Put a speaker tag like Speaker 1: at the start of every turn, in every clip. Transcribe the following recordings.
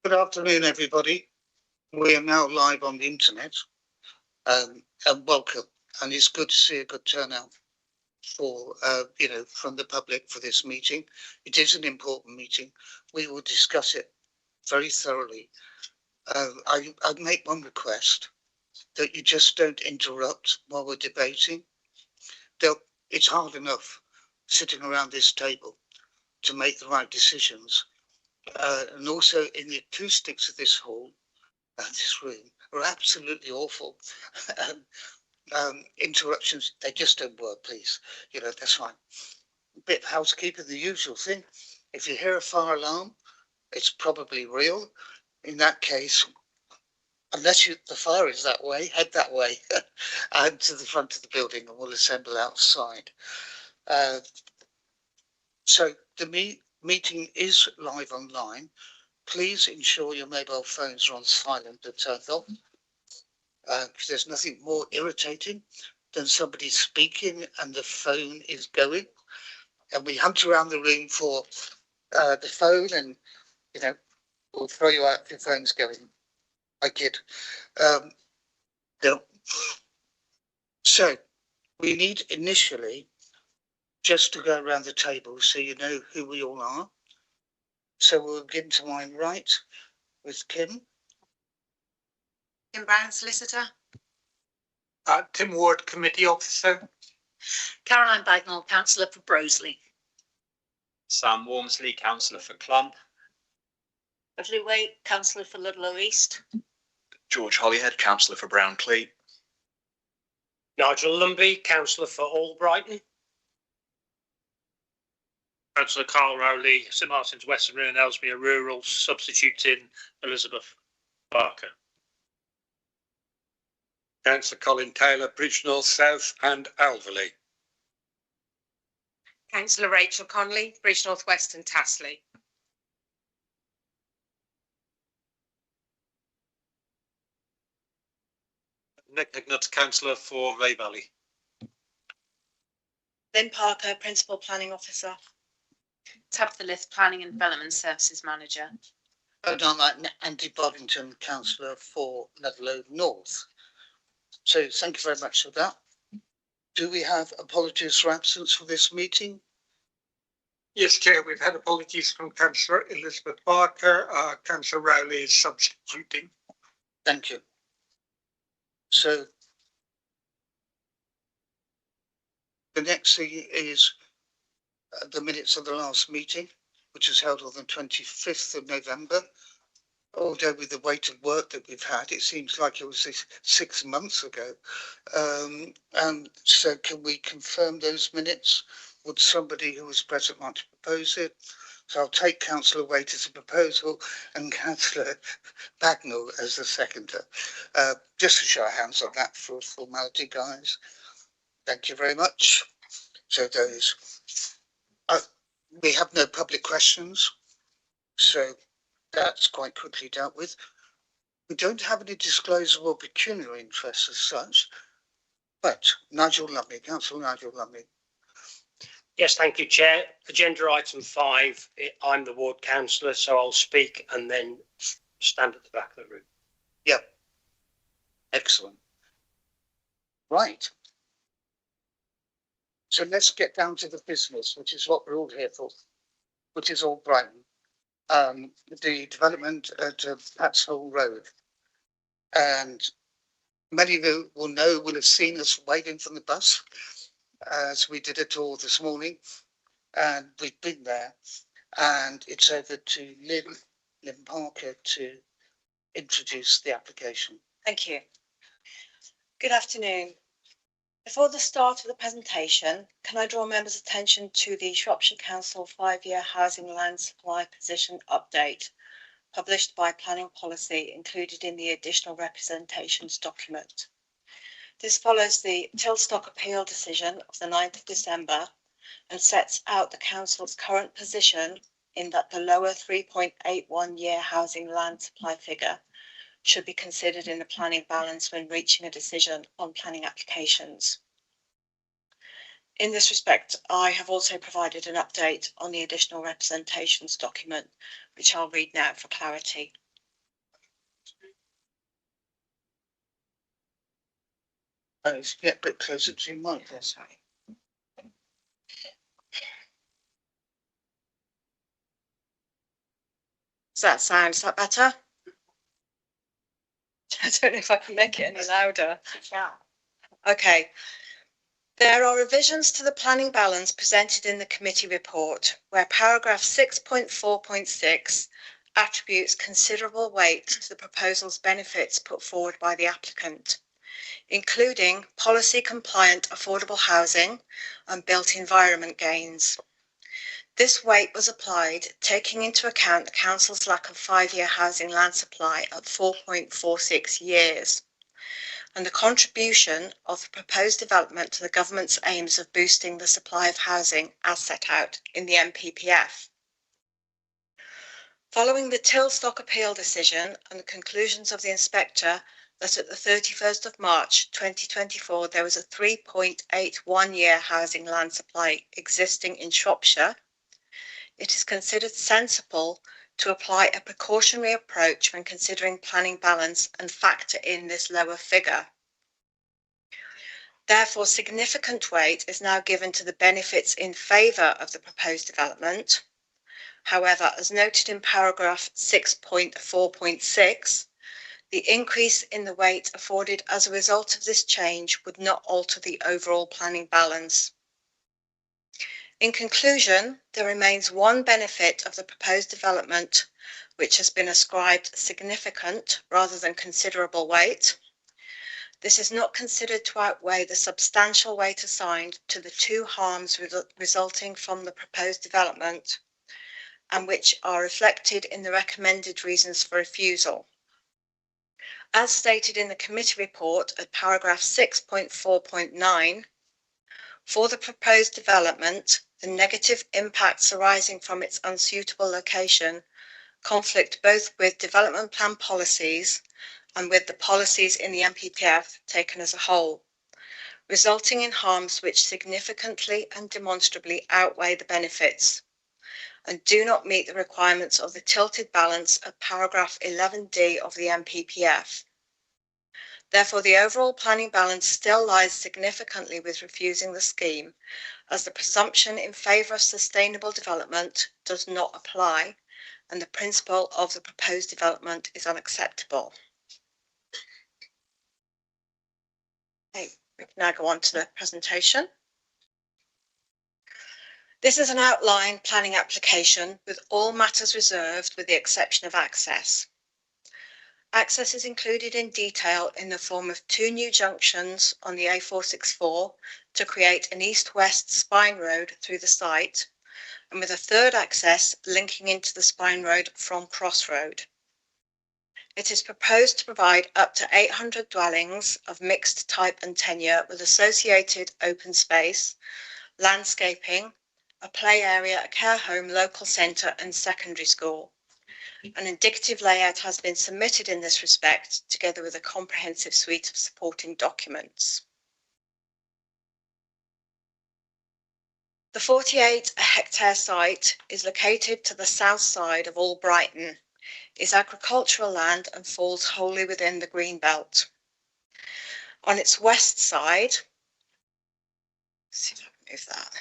Speaker 1: Good afternoon, everybody. We are now live on the internet, and welcome. And it's good to see a good turnout for, from the public for this meeting. It is an important meeting. We will discuss it very thoroughly. I'd make one request, that you just don't interrupt while we're debating. It's hard enough sitting around this table to make the right decisions. And also in the acoustics of this hall and this room are absolutely awful. Interruptions, they just don't work, please. That's fine. A bit of housekeeping, the usual thing. If you hear a fire alarm, it's probably real. In that case, unless the fire is that way, head that way and to the front of the building, and we'll assemble outside. So the meeting is live online. Please ensure your mobile phones are on silent or turned off, because there's nothing more irritating than somebody speaking and the phone is going, and we hunt around the room for the phone, and we'll throw you out if your phone's going. I kid. No. So we need initially just to go around the table so you know who we all are. So we'll begin to my right with Kim.
Speaker 2: Kim Brown, solicitor.
Speaker 3: Tim Ward, committee officer.
Speaker 2: Caroline Bagnall, councillor for Broseley.
Speaker 4: Sam Wormsley, councillor for Clump.
Speaker 2: Beverly Waite, councillor for Ludlow East.
Speaker 5: George Holyhead, councillor for Brown-Clee.
Speaker 3: Nigel Lumbey, councillor for Albrighton.
Speaker 6: Councillor Carl Rowley, St Martin's Western and Ellesmere Rural, substituting Elizabeth Barker.
Speaker 3: Councillor Colin Taylor, Bridge North South and Alverley.
Speaker 2: Councillor Rachel Connolly, Bridge North West and Tasley.
Speaker 3: Nick Ignatz, councillor for Ray Valley.
Speaker 2: Lynn Parker, principal planning officer. Tabitha Lith, planning and development services manager.
Speaker 1: Andy Boddington, councillor for Ludlow North. So thank you very much for that. Do we have apologies for absence for this meeting?
Speaker 3: Yes, Chair, we've had apologies from Councillor Elizabeth Barker. Councillor Rowley is substituting.
Speaker 1: Thank you. So the next thing is the minutes of the last meeting, which was held on the 25th of November. Although with the weight of work that we've had, it seems like it was 6 months ago. And so can we confirm those minutes? Would somebody who was present like to propose it? So I'll take Councillor Waite as a proposal and Councillor Bagnall as the seconder. Just to show our hands on that for formality, guys. Thank you very much. So those, we have no public questions, so that's quite quickly dealt with. We don't have any disclosable pecuniary interests as such, but Nigel Lumley, Councillor Nigel Lumley.
Speaker 6: Yes, thank you, Chair. Agenda item 5, I'm the ward councillor, so I'll speak and then stand at the back of the room.
Speaker 1: Yep. Excellent. Right. So let's get down to the business, which is what we're all here for, which is all Brighton. The development at Patshall Road. And many of you will have seen us waiting from the bus as we did it all this morning, and we've been there, and it's over to Lynn Parker to introduce the application.
Speaker 7: Thank you. Good afternoon. Before the start of the presentation, can I draw members' attention to the Shropshire Council 5-year housing land supply position update published by Planning Policy, included in the additional representations document. This follows the Tilstock appeal decision of the 9th of December and sets out the Council's current position in that the lower 3.81 year housing land supply figure should be considered in the planning balance when reaching a decision on planning applications. In this respect, I have also provided an update on the additional representations document, which I'll read now for clarity.
Speaker 1: Get a bit closer to your mic there.
Speaker 7: Sorry. Is that better? I don't know if I can make it any louder.
Speaker 2: Yeah.
Speaker 7: Okay. There are revisions to the planning balance presented in the committee report, where paragraph 6.4.6 attributes considerable weight to the proposal's benefits put forward by the applicant, including policy compliant affordable housing and built environment gains. This weight was applied taking into account the council's lack of 5-year housing land supply at 4.46 years, and the contribution of the proposed development to the government's aims of boosting the supply of housing as set out in the NPPF. Following the Tilstock appeal decision and the conclusions of the inspector that at the 31st of March 2024 there was a 3.81 year housing land supply existing in Shropshire, it is considered sensible to apply a precautionary approach when considering planning balance and factor in this lower figure. Therefore, significant weight is now given to the benefits in favour of the proposed development. However, as noted in paragraph 6.4.6, the increase in the weight afforded as a result of this change would not alter the overall planning balance. In conclusion, there remains one benefit of the proposed development which has been ascribed significant rather than considerable weight. This is not considered to outweigh the substantial weight assigned to the 2 harms resulting from the proposed development, and which are reflected in the recommended reasons for refusal. As stated in the committee report at paragraph 6.4.9, for the proposed development, the negative impacts arising from its unsuitable location conflict both with development plan policies and with the policies in the NPPF taken as a whole, resulting in harms which significantly and demonstrably outweigh the benefits and do not meet the requirements of the tilted balance of paragraph 11D of the NPPF. Therefore, the overall planning balance still lies significantly with refusing the scheme, as the presumption in favour of sustainable development does not apply and the principle of the proposed development is unacceptable. Okay, we can now go on to the presentation. This is an outline planning application with all matters reserved with the exception of access. Access is included in detail in the form of 2 new junctions on the A464 to create an east-west spine road through the site, and with a 3rd access linking into the spine road from Crossroad. It is proposed to provide up to 800 dwellings of mixed type and tenure with associated open space, landscaping, a play area, a care home, local centre and secondary school. An indicative layout has been submitted in this respect, together with a comprehensive suite of supporting documents. The 48-hectare site is located to the south side of Albrighton, is agricultural land and falls wholly within the green belt. On its west side, see if I can move that.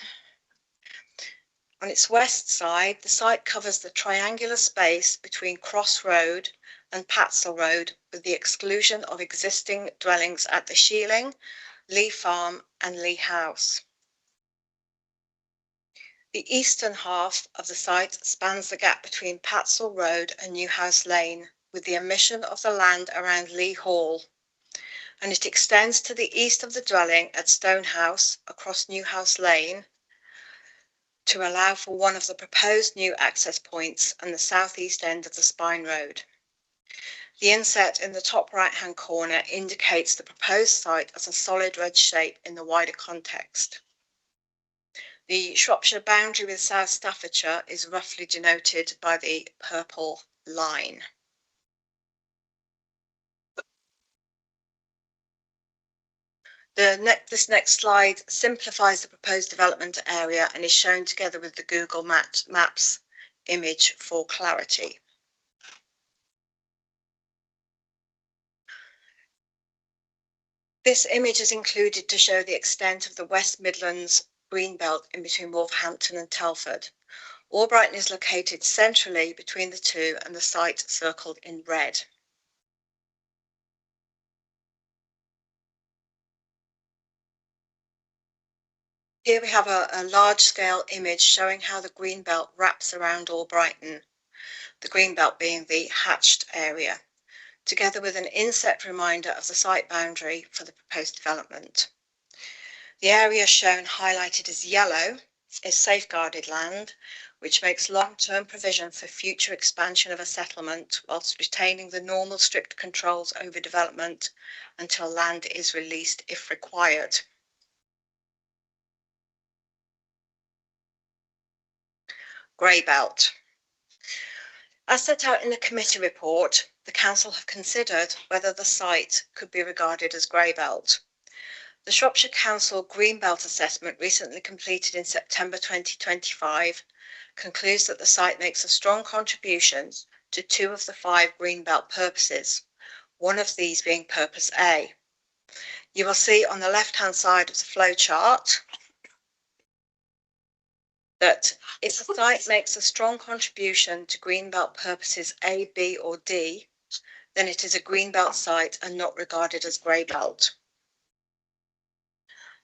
Speaker 7: On its west side, the site covers the triangular space between Cross Road and Patsell Road, with the exclusion of existing dwellings at the Sheeling, Lee Farm and Lee House. The eastern half of the site spans the gap between Patsell Road and Newhouse Lane, with the omission of the land around Lee Hall, and it extends to the east of the dwelling at Stonehouse across Newhouse Lane to allow for one of the proposed new access points and the southeast end of the spine road. The inset in the top right-hand corner indicates the proposed site as a solid red shape in the wider context. The Shropshire boundary with South Staffordshire is roughly denoted by the purple line. This next slide simplifies the proposed development area and is shown together with the Google Maps image for clarity. This image is included to show the extent of the West Midlands green belt in between Wolverhampton and Telford. Albrighton is located centrally between the two and the site circled in red. Here we have a large-scale image showing how the green belt wraps around Albrighton, the green belt being the hatched area, together with an inset reminder of the site boundary for the proposed development. The area shown highlighted as yellow is safeguarded land, which makes long-term provision for future expansion of a settlement whilst retaining the normal strict controls over development until land is released if required. Grey belt. As set out in the committee report, the council have considered whether the site could be regarded as grey belt. The Shropshire Council Green Belt Assessment, recently completed in September 2025, concludes that the site makes a strong contribution to 2 of the 5 green belt purposes, one of these being purpose A. You will see on the left-hand side of the flow chart that if the site makes a strong contribution to green belt purposes A, B or D, then it is a green belt site and not regarded as grey belt.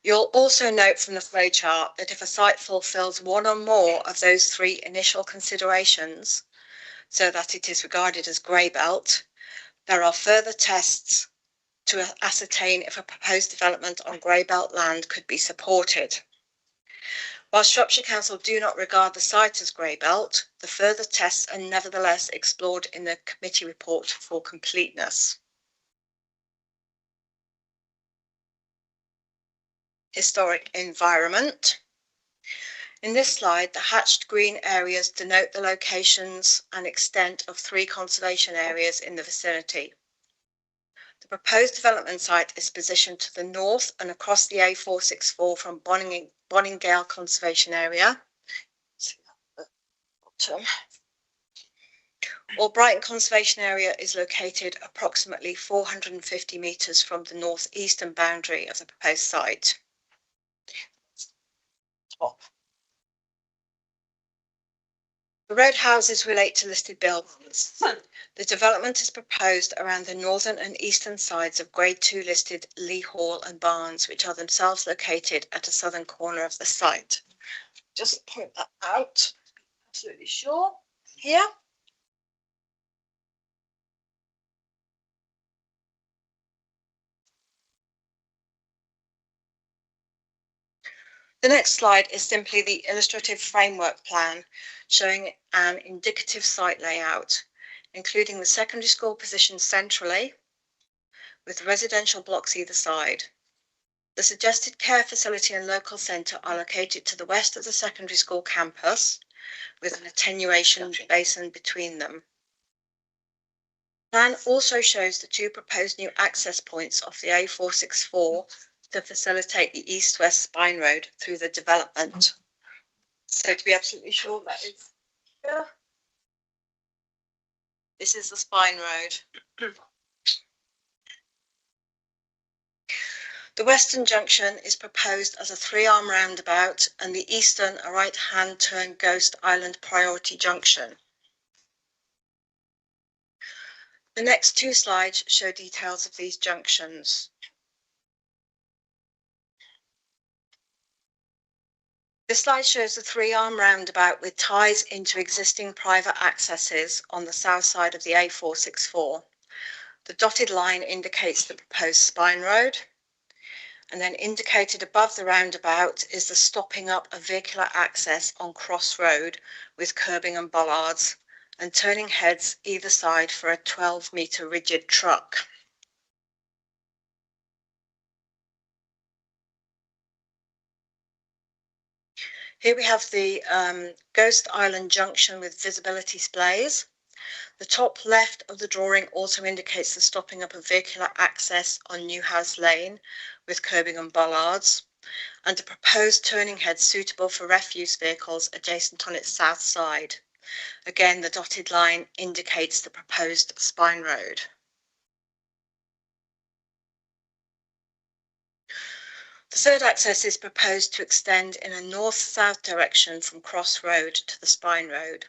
Speaker 7: You'll also note from the flowchart that if a site fulfills one or more of those 3 initial considerations, so that it is regarded as grey belt, there are further tests to ascertain if a proposed development on grey belt land could be supported. While Shropshire Council do not regard the site as grey belt, the further tests are nevertheless explored in the committee report for completeness. Historic environment. In this slide, the hatched green areas denote the locations and extent of 3 conservation areas in the vicinity. The proposed development site is positioned to the north and across the A464 from Boningale Conservation Area. Albrighton Conservation Area is located approximately 450 metres from the north-eastern boundary of the proposed site. The red houses relate to listed buildings. The development is proposed around the northern and eastern sides of Grade 2 listed Lee Hall and Barns, which are themselves located at a southern corner of the site. Just point that out, absolutely sure. Here. The next slide is simply the illustrative framework plan showing an indicative site layout, including the secondary school positioned centrally with residential blocks either side. The suggested care facility and local centre are located to the west of the secondary school campus with an attenuation basin between them. The plan also shows the 2 proposed new access points off the A464 to facilitate the east-west spine road through the development. So to be absolutely sure, that is here. This is the spine road. The western junction is proposed as a 3-arm roundabout and the eastern a right-hand turn Ghost Island priority junction. The next 2 slides show details of these junctions. This slide shows the 3-arm roundabout with ties into existing private accesses on the south side of the A464. The dotted line indicates the proposed spine road, and then indicated above the roundabout is the stopping up of vehicular access on Cross Road with curbing and bollards and turning heads either side for a 12-metre rigid truck. Here we have the Ghost Island junction with visibility displays. The top left of the drawing also indicates the stopping up of vehicular access on Newhouse Lane with curbing and bollards, and a proposed turning head suitable for refuse vehicles adjacent on its south side. Again, the dotted line indicates the proposed spine road. The third access is proposed to extend in a north-south direction from Cross Road to the Spine Road,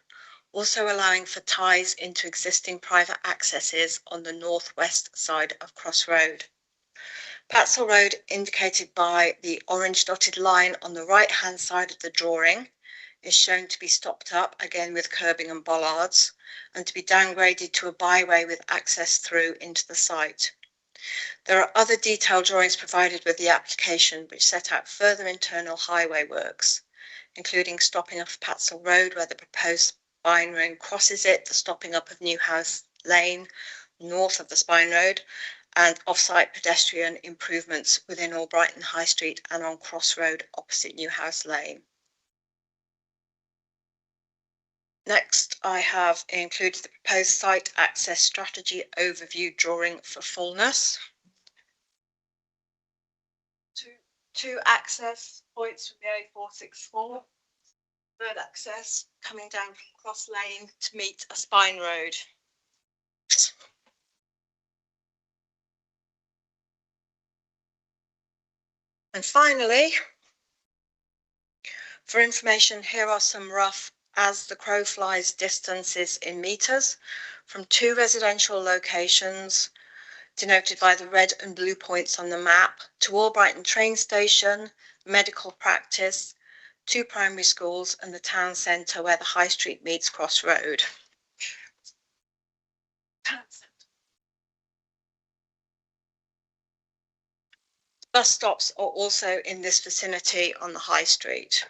Speaker 7: also allowing for ties into existing private accesses on the northwest side of Cross Road. Patzel Road, indicated by the orange dotted line on the right-hand side of the drawing, is shown to be stopped up, again with curbing and bollards, and to be downgraded to a byway with access through into the site. There are other detailed drawings provided with the application which set out further internal highway works, including stopping off Patzel Road where the proposed Spine Road crosses it, the stopping up of Newhouse Lane north of the Spine Road, and off-site pedestrian improvements within Albrighton High Street and on Cross Road opposite Newhouse Lane. Next, I have included the proposed site access strategy overview drawing for fullness. Two access points from the A464. Third access coming down from Cross Lane to meet a Spine Road. And finally, for information, here are some rough as the crow flies distances in metres from two residential locations denoted by the red and blue points on the map to Albrighton train station, medical practice, two primary schools and the town centre where the High Street meets Cross Road. Bus stops are also in this vicinity on the High Street.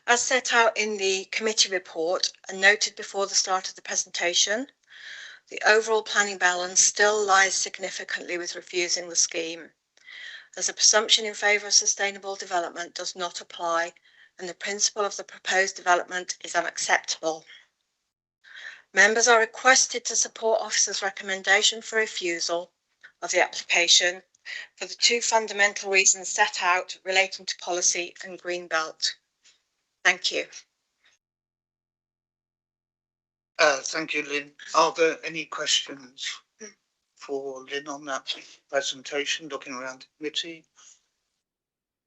Speaker 7: As set out in the committee report and noted before the start of the presentation, the overall planning balance still lies significantly with refusing the scheme, as a presumption in favour of sustainable development does not apply and the principle of the proposed development is unacceptable. Members are requested to support officers' recommendation for refusal of the application for the two fundamental reasons set out relating to policy and Greenbelt. Thank you.
Speaker 1: Thank you, Lynn. Are there any questions for Lynn on that presentation, looking around the committee?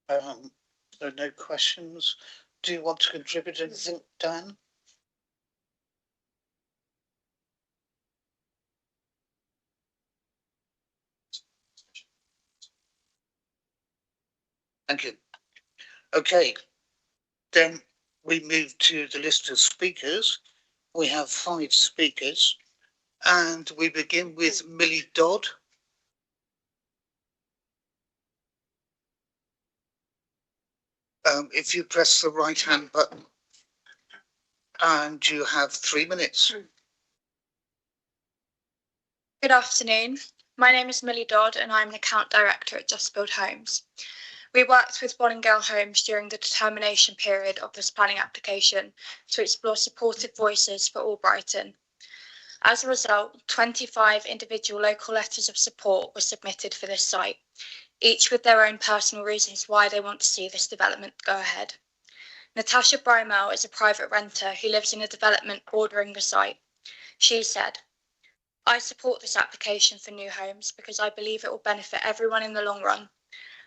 Speaker 1: There are no questions. Do you want to contribute anything, Dan? Thank you. Okay, then we move to the list of speakers. We have 5 speakers and we begin with Millie Dodd. If you press the right hand button and you have 3 minutes.
Speaker 8: Good afternoon. My name is Millie Dodd and I'm an account director at Just Build Homes. We worked with Bollingale Homes during the determination period of this planning application to explore supported voices for Albrighton. As a result, 25 individual local letters of support were submitted for this site, each with their own personal reasons why they want to see this development go ahead. Natasha Brymel is a private renter who lives in a development bordering the site. She said, "I support this application for new homes because I believe it will benefit everyone in the long run.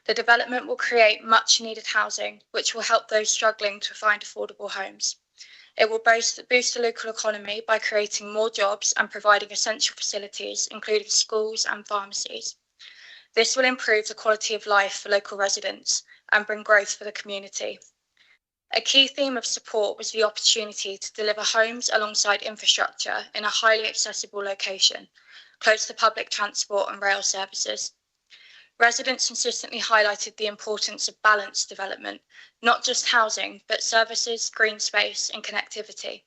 Speaker 8: The development will create much needed housing, which will help those struggling to find affordable homes. It will boost the local economy by creating more jobs and providing essential facilities, including schools and pharmacies. This will improve the quality of life for local residents and bring growth for the community." A key theme of support was the opportunity to deliver homes alongside infrastructure in a highly accessible location, close to public transport and rail services. Residents consistently highlighted the importance of balanced development, not just housing, but services, green space and connectivity.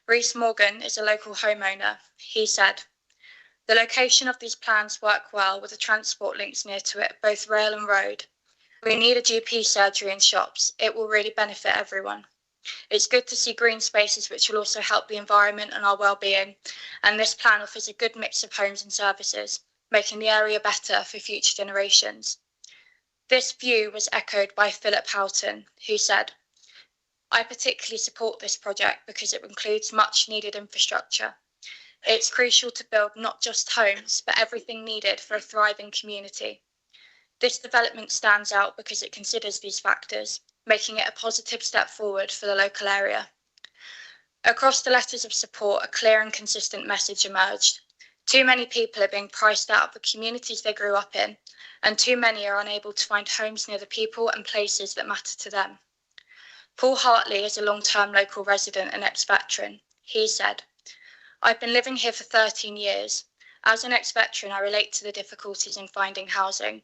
Speaker 8: Rhys Morgan is a local homeowner. He said, "The location of these plans work well with the transport links near to it, both rail and road. We need a GP surgery and shops. It will really benefit everyone. It's good to see green spaces which will also help the environment and our well-being, and this plan offers a good mix of homes and services, making the area better for future generations." This view was echoed by Philip Houghton, who said, "I particularly support this project because it includes much needed infrastructure. It's crucial to build not just homes, but everything needed for a thriving community. This development stands out because it considers these factors, making it a positive step forward for the local area. Across the letters of support, a clear and consistent message emerged. Too many people are being priced out of the communities they grew up in, and too many are unable to find homes near the people and places that matter to them. Paul Hartley is a long-term local resident and ex-veteran. He said, "I've been living here for 13 years. As an ex-veteran, I relate to the difficulties in finding housing.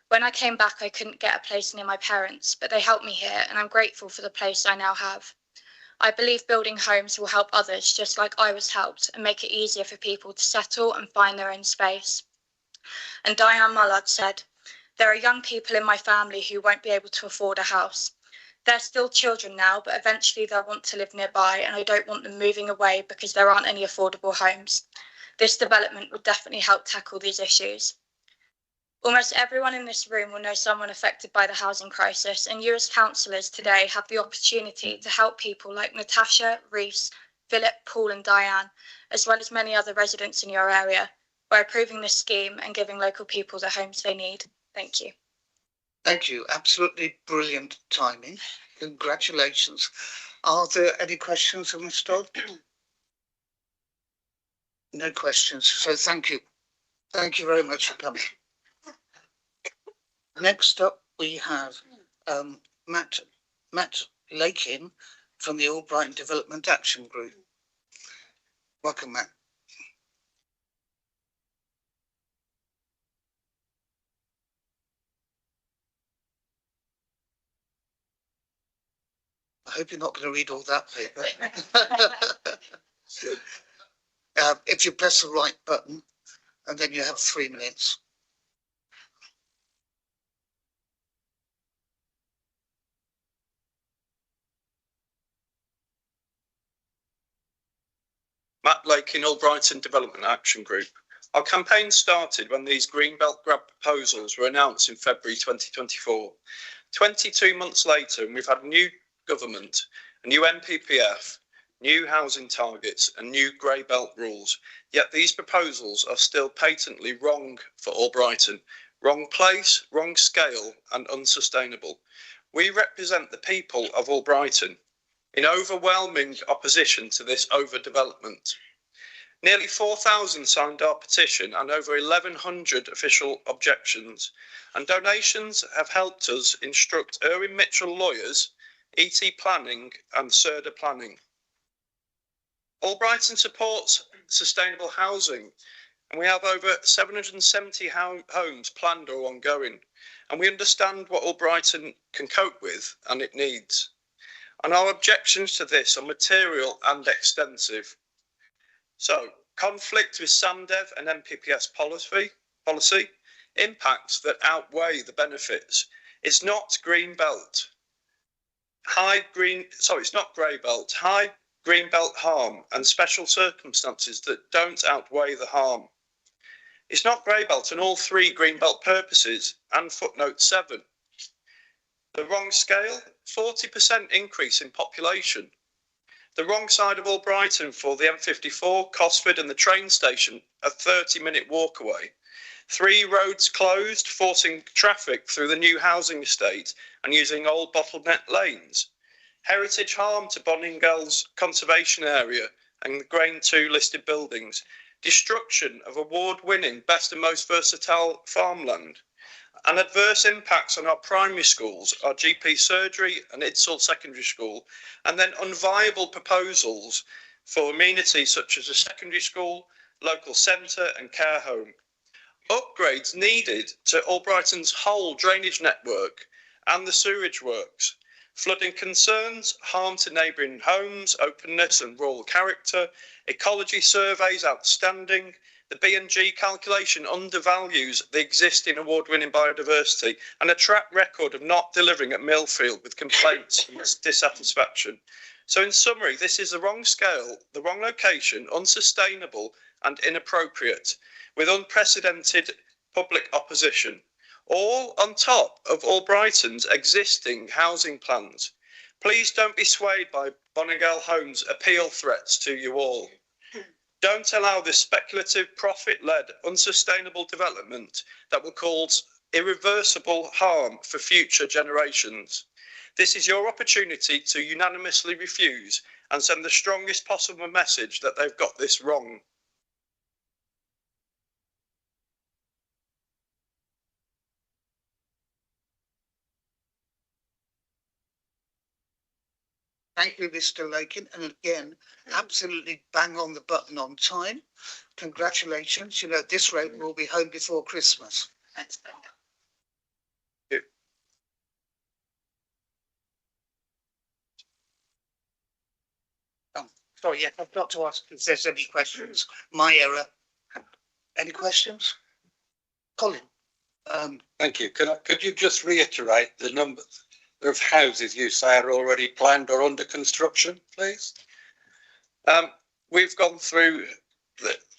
Speaker 8: When I came back, I couldn't get a place near my parents, but they helped me here, and I'm grateful for the place I now have. I believe building homes will help others just like I was helped and make it easier for people to settle and find their own space." And Diane Mullard said, "There are young people in my family who won't be able to afford a house. They're still children now, but eventually they'll want to live nearby, and I don't want them moving away because there aren't any affordable homes. This development would definitely help tackle these issues." Almost everyone in this room will know someone affected by the housing crisis, and you as councillors today have the opportunity to help people like Natasha, Reese, Philip, Paul and Diane, as well as many other residents in your area, by approving this scheme and giving local people the homes they need. Thank you.
Speaker 1: Thank you. Absolutely brilliant timing. Congratulations. Are there any questions of Ms. Dodd? No questions. So thank you. Thank you very much for coming. Next up, we have Matt Lakin from the Albrighton Development Action Group. Welcome, Matt. I hope you're not going to read all that paper. If you press the right button, and then you have 3 minutes.
Speaker 9: Matt Lakin, Albrighton Development Action Group. Our campaign started when these Greenbelt Grab proposals were announced in February 2024. 22 months later, and we've had a new government, a new NPPF, new housing targets and new grey belt rules. Yet these proposals are still patently wrong for Albrighton. Wrong place, wrong scale and unsustainable. We represent the people of Albrighton in overwhelming opposition to this overdevelopment. Nearly 4,000 signed our petition and over 1,100 official objections, and donations have helped us instruct Irwin Mitchell lawyers, ET Planning and Serda Planning. Albrighton supports sustainable housing, and we have over 770 homes planned or ongoing, and we understand what Albrighton can cope with and it needs. And our objections to this are material and extensive. So, conflict with SAMDEV and NPPS policy, impacts that outweigh the benefits. It's not green belt. It's not grey belt. High green belt harm and special circumstances that don't outweigh the harm. It's not grey belt and all 3 green belt purposes and footnote 7. The wrong scale, 40% increase in population. The wrong side of Albrighton for the M54, Cosford and the train station, a 30-minute walk away. 3 roads closed, forcing traffic through the new housing estate and using old bottleneck lanes. Heritage harm to Bonningall's conservation area and the Grain 2 listed buildings. Destruction of award-winning best and most versatile farmland. And adverse impacts on our primary schools, our GP surgery and Idsall Secondary School, and then unviable proposals for amenities such as a secondary school, local centre and care home. Upgrades needed to Albrighton's whole drainage network and the sewerage works. Flooding concerns, harm to neighbouring homes, openness and rural character, ecology surveys outstanding. The B&G calculation undervalues the existing award-winning biodiversity and a track record of not delivering at Millfield with complaints and dissatisfaction. So in summary, this is the wrong scale, the wrong location, unsustainable and inappropriate, with unprecedented public opposition, all on top of Albrighton's existing housing plans. Please don't be swayed by Bonningall Homes' appeal threats to you all. Don't allow this speculative, profit-led, unsustainable development that will cause irreversible harm for future generations. This is your opportunity to unanimously refuse and send the strongest possible message that they've got this wrong.
Speaker 1: Thank you, Mr. Lakin. And again, absolutely bang on the button on time. Congratulations. You know, at this rate, we'll be home before Christmas.
Speaker 2: Thanks, Ben.
Speaker 1: Sorry, yeah, I've got to ask if there's any questions. My error. Any questions? Colin?
Speaker 10: Thank you. Could you just reiterate the number of houses you say are already planned or under construction, please?
Speaker 9: We've gone through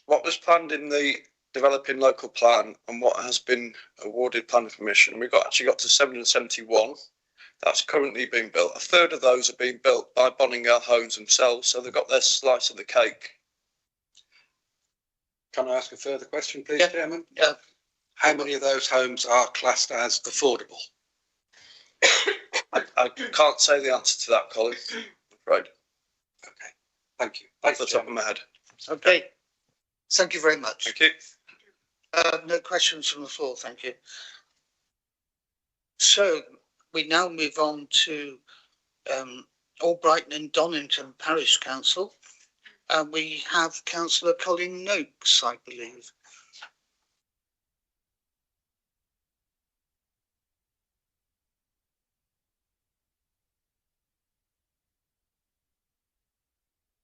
Speaker 9: what was planned in the developing local plan and what has been awarded planning permission. We've actually got to 771. That's currently being built. A third of those are being built by Bonningham Homes themselves, so they've got their slice of the cake.
Speaker 10: Can I ask a further question, please,
Speaker 1: Yeah.
Speaker 10: Chairman?
Speaker 1: Yeah.
Speaker 10: How many of those homes are classed as affordable?
Speaker 9: I can't say the answer to that, Colin. Right.
Speaker 10: Okay. Thank you.
Speaker 9: Off the top of my head.
Speaker 1: Okay. Thank you very much.
Speaker 9: Thank you.
Speaker 1: No questions from the floor, thank you. So we now move on to Albrighton and Donington Parish Council. And we have Councillor Colin Noakes, I believe.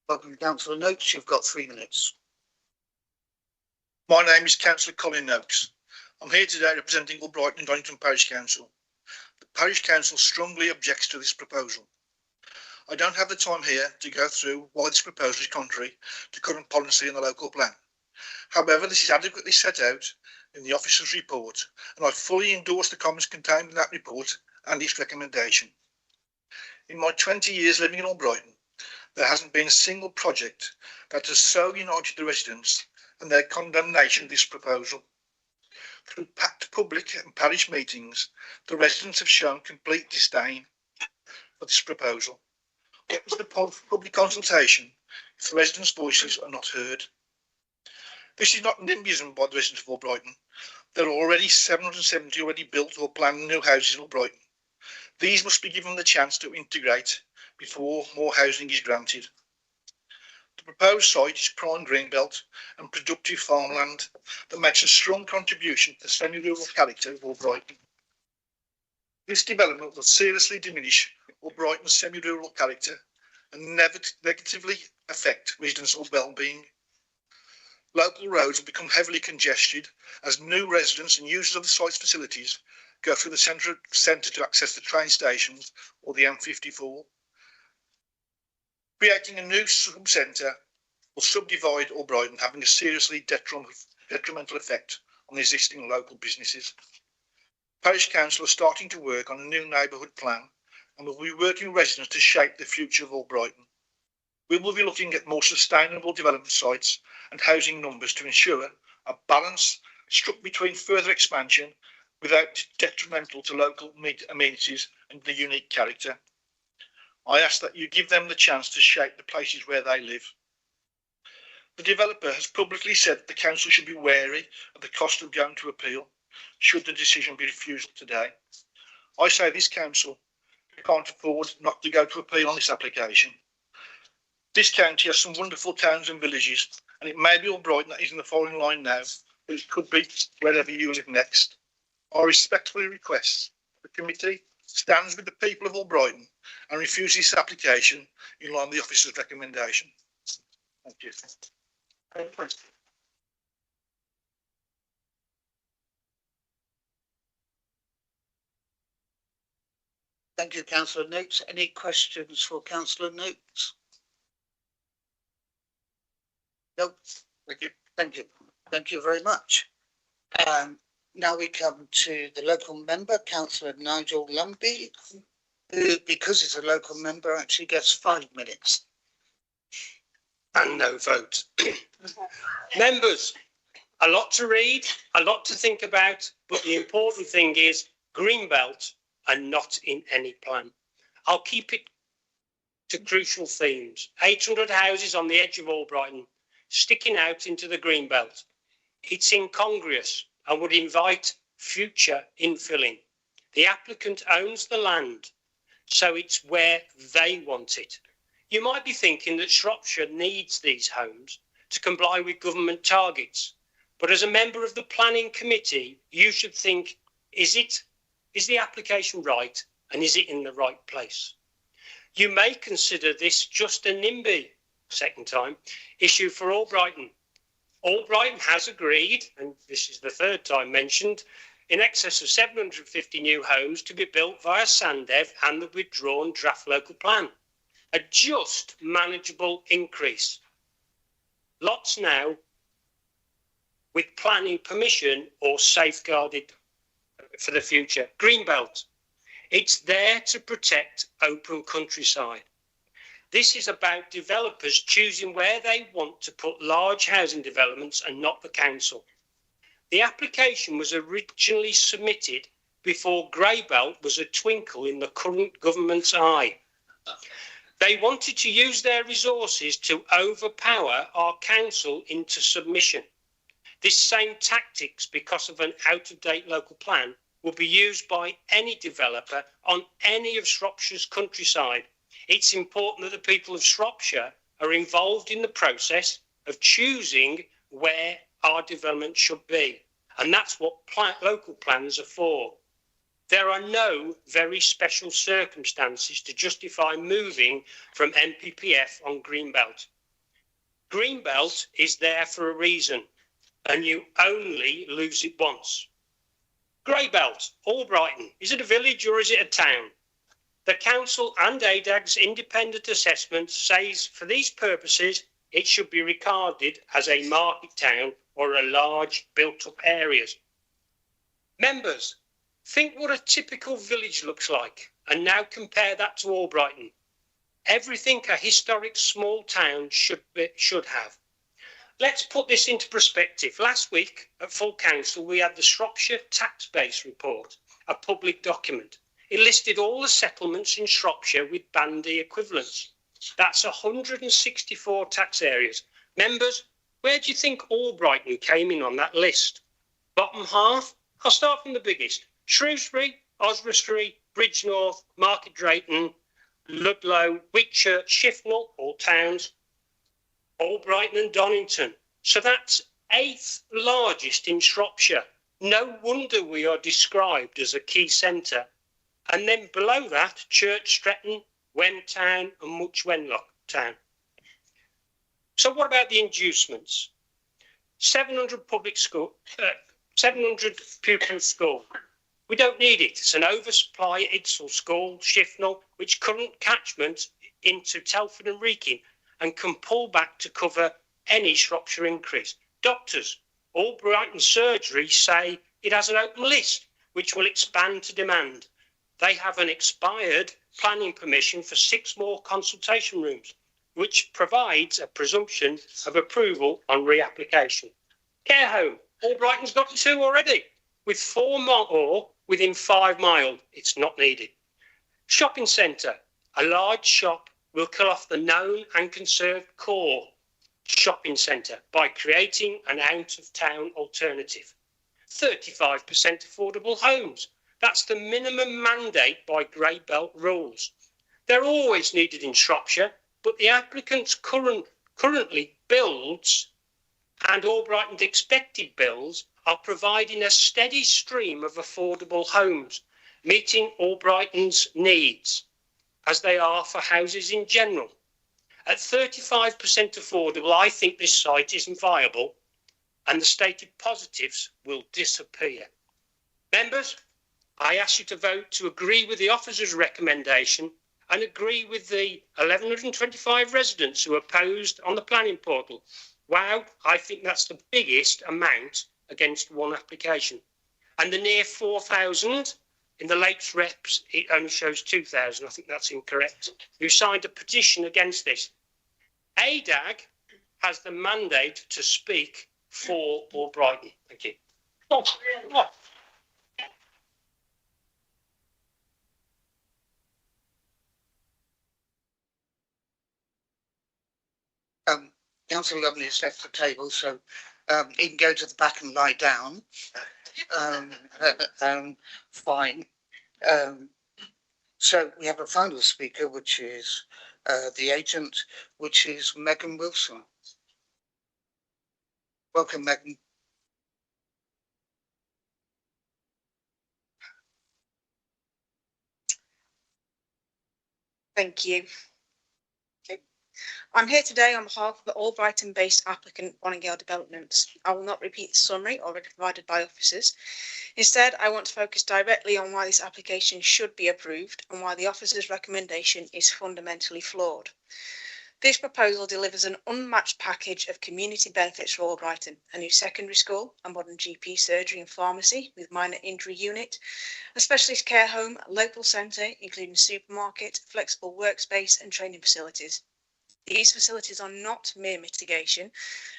Speaker 1: Welcome, Councillor Noakes. You've got 3 minutes.
Speaker 11: My name is Councillor Colin Noakes. I'm here today representing Albrighton and Donington Parish Council. The Parish Council strongly objects to this proposal. I don't have the time here to go through why this proposal is contrary to current policy in the local plan. However, this is adequately set out in the officer's report, and I fully endorse the comments contained in that report and its recommendation. In my 20 years living in Albrighton, there hasn't been a single project that has so united the residents and their condemnation of this proposal. Through packed public and parish meetings, the residents have shown complete disdain for this proposal. What was the public consultation if the residents' voices are not heard? This is not NIMBYism by the residents of Albrighton. There are already 770 already built or planned new houses in Albrighton. These must be given the chance to integrate before more housing is granted. The proposed site is prime greenbelt and productive farmland that makes a strong contribution to the semi-rural character of Albrighton. This development will seriously diminish Albrighton's semi-rural character and negatively affect residents' well-being. Local roads will become heavily congested as new residents and users of the site's facilities go through the centre to access the train stations or the M54. Creating a new sub-centre will subdivide Albrighton, having a seriously detrimental effect on the existing local businesses. Parish Council are starting to work on a new neighbourhood plan and will be working with residents to shape the future of Albrighton. We will be looking at more sustainable development sites and housing numbers to ensure a balance struck between further expansion without detrimental to local amenities and the unique character. I ask that you give them the chance to shape the places where they live. The developer has publicly said that the council should be wary of the cost of going to appeal should the decision be refused today. I say this council can't afford not to go to appeal on this application. This county has some wonderful towns and villages, and it may be Albrighton that is in the following line now, but it could be wherever you live next. I respectfully request the committee stands with the people of Albrighton and refuses this application in line with the officer's recommendation. Thank you.
Speaker 1: Thank you, Councillor Noakes. Any questions for Councillor Noakes? No. Thank you. Thank you. Thank you very much. Now we come to the local member, Councillor Nigel Lumbey, who, because he's a local member, actually gets 5 minutes.
Speaker 6: And no vote. Members, a lot to read, a lot to think about, but the important thing is Greenbelt and not in any plan. I'll keep it to crucial themes. 800 houses on the edge of Albrighton, sticking out into the Greenbelt. It's incongruous and would invite future infilling. The applicant owns the land, so it's where they want it. You might be thinking that Shropshire needs these homes to comply with government targets, but as a member of the planning committee, you should think, is the application right and is it in the right place? You may consider this just a NIMBY, second time, issue for Albrighton. Albrighton has agreed, and this is the third time mentioned, in excess of 750 new homes to be built via Sandev and the withdrawn draft local plan. A just manageable increase. Lots now with planning permission or safeguarded for the future. Greenbelt. It's there to protect open countryside. This is about developers choosing where they want to put large housing developments and not the council. The application was originally submitted before Greybelt was a twinkle in the current government's eye. They wanted to use their resources to overpower our council into submission. This same tactics, because of an out-of-date local plan, will be used by any developer on any of Shropshire's countryside. It's important that the people of Shropshire are involved in the process of choosing where our development should be. And that's what local plans are for. There are no very special circumstances to justify moving from NPPF on Greenbelt. Greenbelt is there for a reason, and you only lose it once. Greybelt, Albrighton, is it a village or is it a town? The council and ADAG's independent assessment says for these purposes, it should be regarded as a market town or a large built-up areas. Members, think what a typical village looks like and now compare that to Albrighton. Everything a historic small town should have. Let's put this into perspective. Last week at full council, we had the Shropshire Tax Base Report, a public document. It listed all the settlements in Shropshire with bandy equivalents. That's 164 tax areas. Members, where do you think Albrighton came in on that list? Bottom half? I'll start from the biggest. Shrewsbury, Oswestry, Bridgenorth, Market Drayton, Ludlow, Whitchurch, Shifnal, all towns, Albrighton and Donington. So that's 8th largest in Shropshire. No wonder we are described as a key centre. And then below that, Church Stretton, Wen Town and Much Wenlock Town. So what about the inducements? 700 pupil school. We don't need it. It's an oversupply at Idsall School, Shifnal, which current catchment into Telford and Wrekin and can pull back to cover any Shropshire increase. Doctors, Albrighton Surgery say it has an open list, which will expand to demand. They have an expired planning permission for 6 more consultation rooms, which provides a presumption of approval on reapplication. Care home, Albrighton's got 2 already, with 4 more within 5 miles. It's not needed. Shopping centre, a large shop will kill off the known and conserved core shopping centre by creating an out-of-town alternative. 35% affordable homes. That's the minimum mandate by Greybelt rules. They're always needed in Shropshire, but the applicant's currently builds and Albrighton's expected builds are providing a steady stream of affordable homes, meeting Albrighton's needs, as they are for houses in general. At 35% affordable, I think this site isn't viable and the stated positives will disappear. Members, I ask you to vote to agree with the officer's recommendation and agree with the 1,125 residents who opposed on the planning portal. Wow, I think that's the biggest amount against one application. And the near 4,000 in the Lakes Reps, it only shows 2,000. I think that's incorrect. Who signed a petition against this. ADAG has the mandate to speak for Albrighton. Thank you.
Speaker 1: Councillor Lovely has left the table, so he can go to the back and lie down. Fine. So we have a final speaker, which is the agent, which is Megan Wilson. Welcome, Megan.
Speaker 12: Thank you. Okay. I'm here today on behalf of the Albrighton-based applicant Boningale Developments. I will not repeat the summary already provided by officers. Instead, I want to focus directly on why this application should be approved and why the officer's recommendation is fundamentally flawed. This proposal delivers an unmatched package of community benefits for Albrighton: a new secondary school, a modern GP surgery and pharmacy with minor injury unit, a specialist care home, a local centre including supermarket, flexible workspace and training facilities. These facilities are not mere mitigation,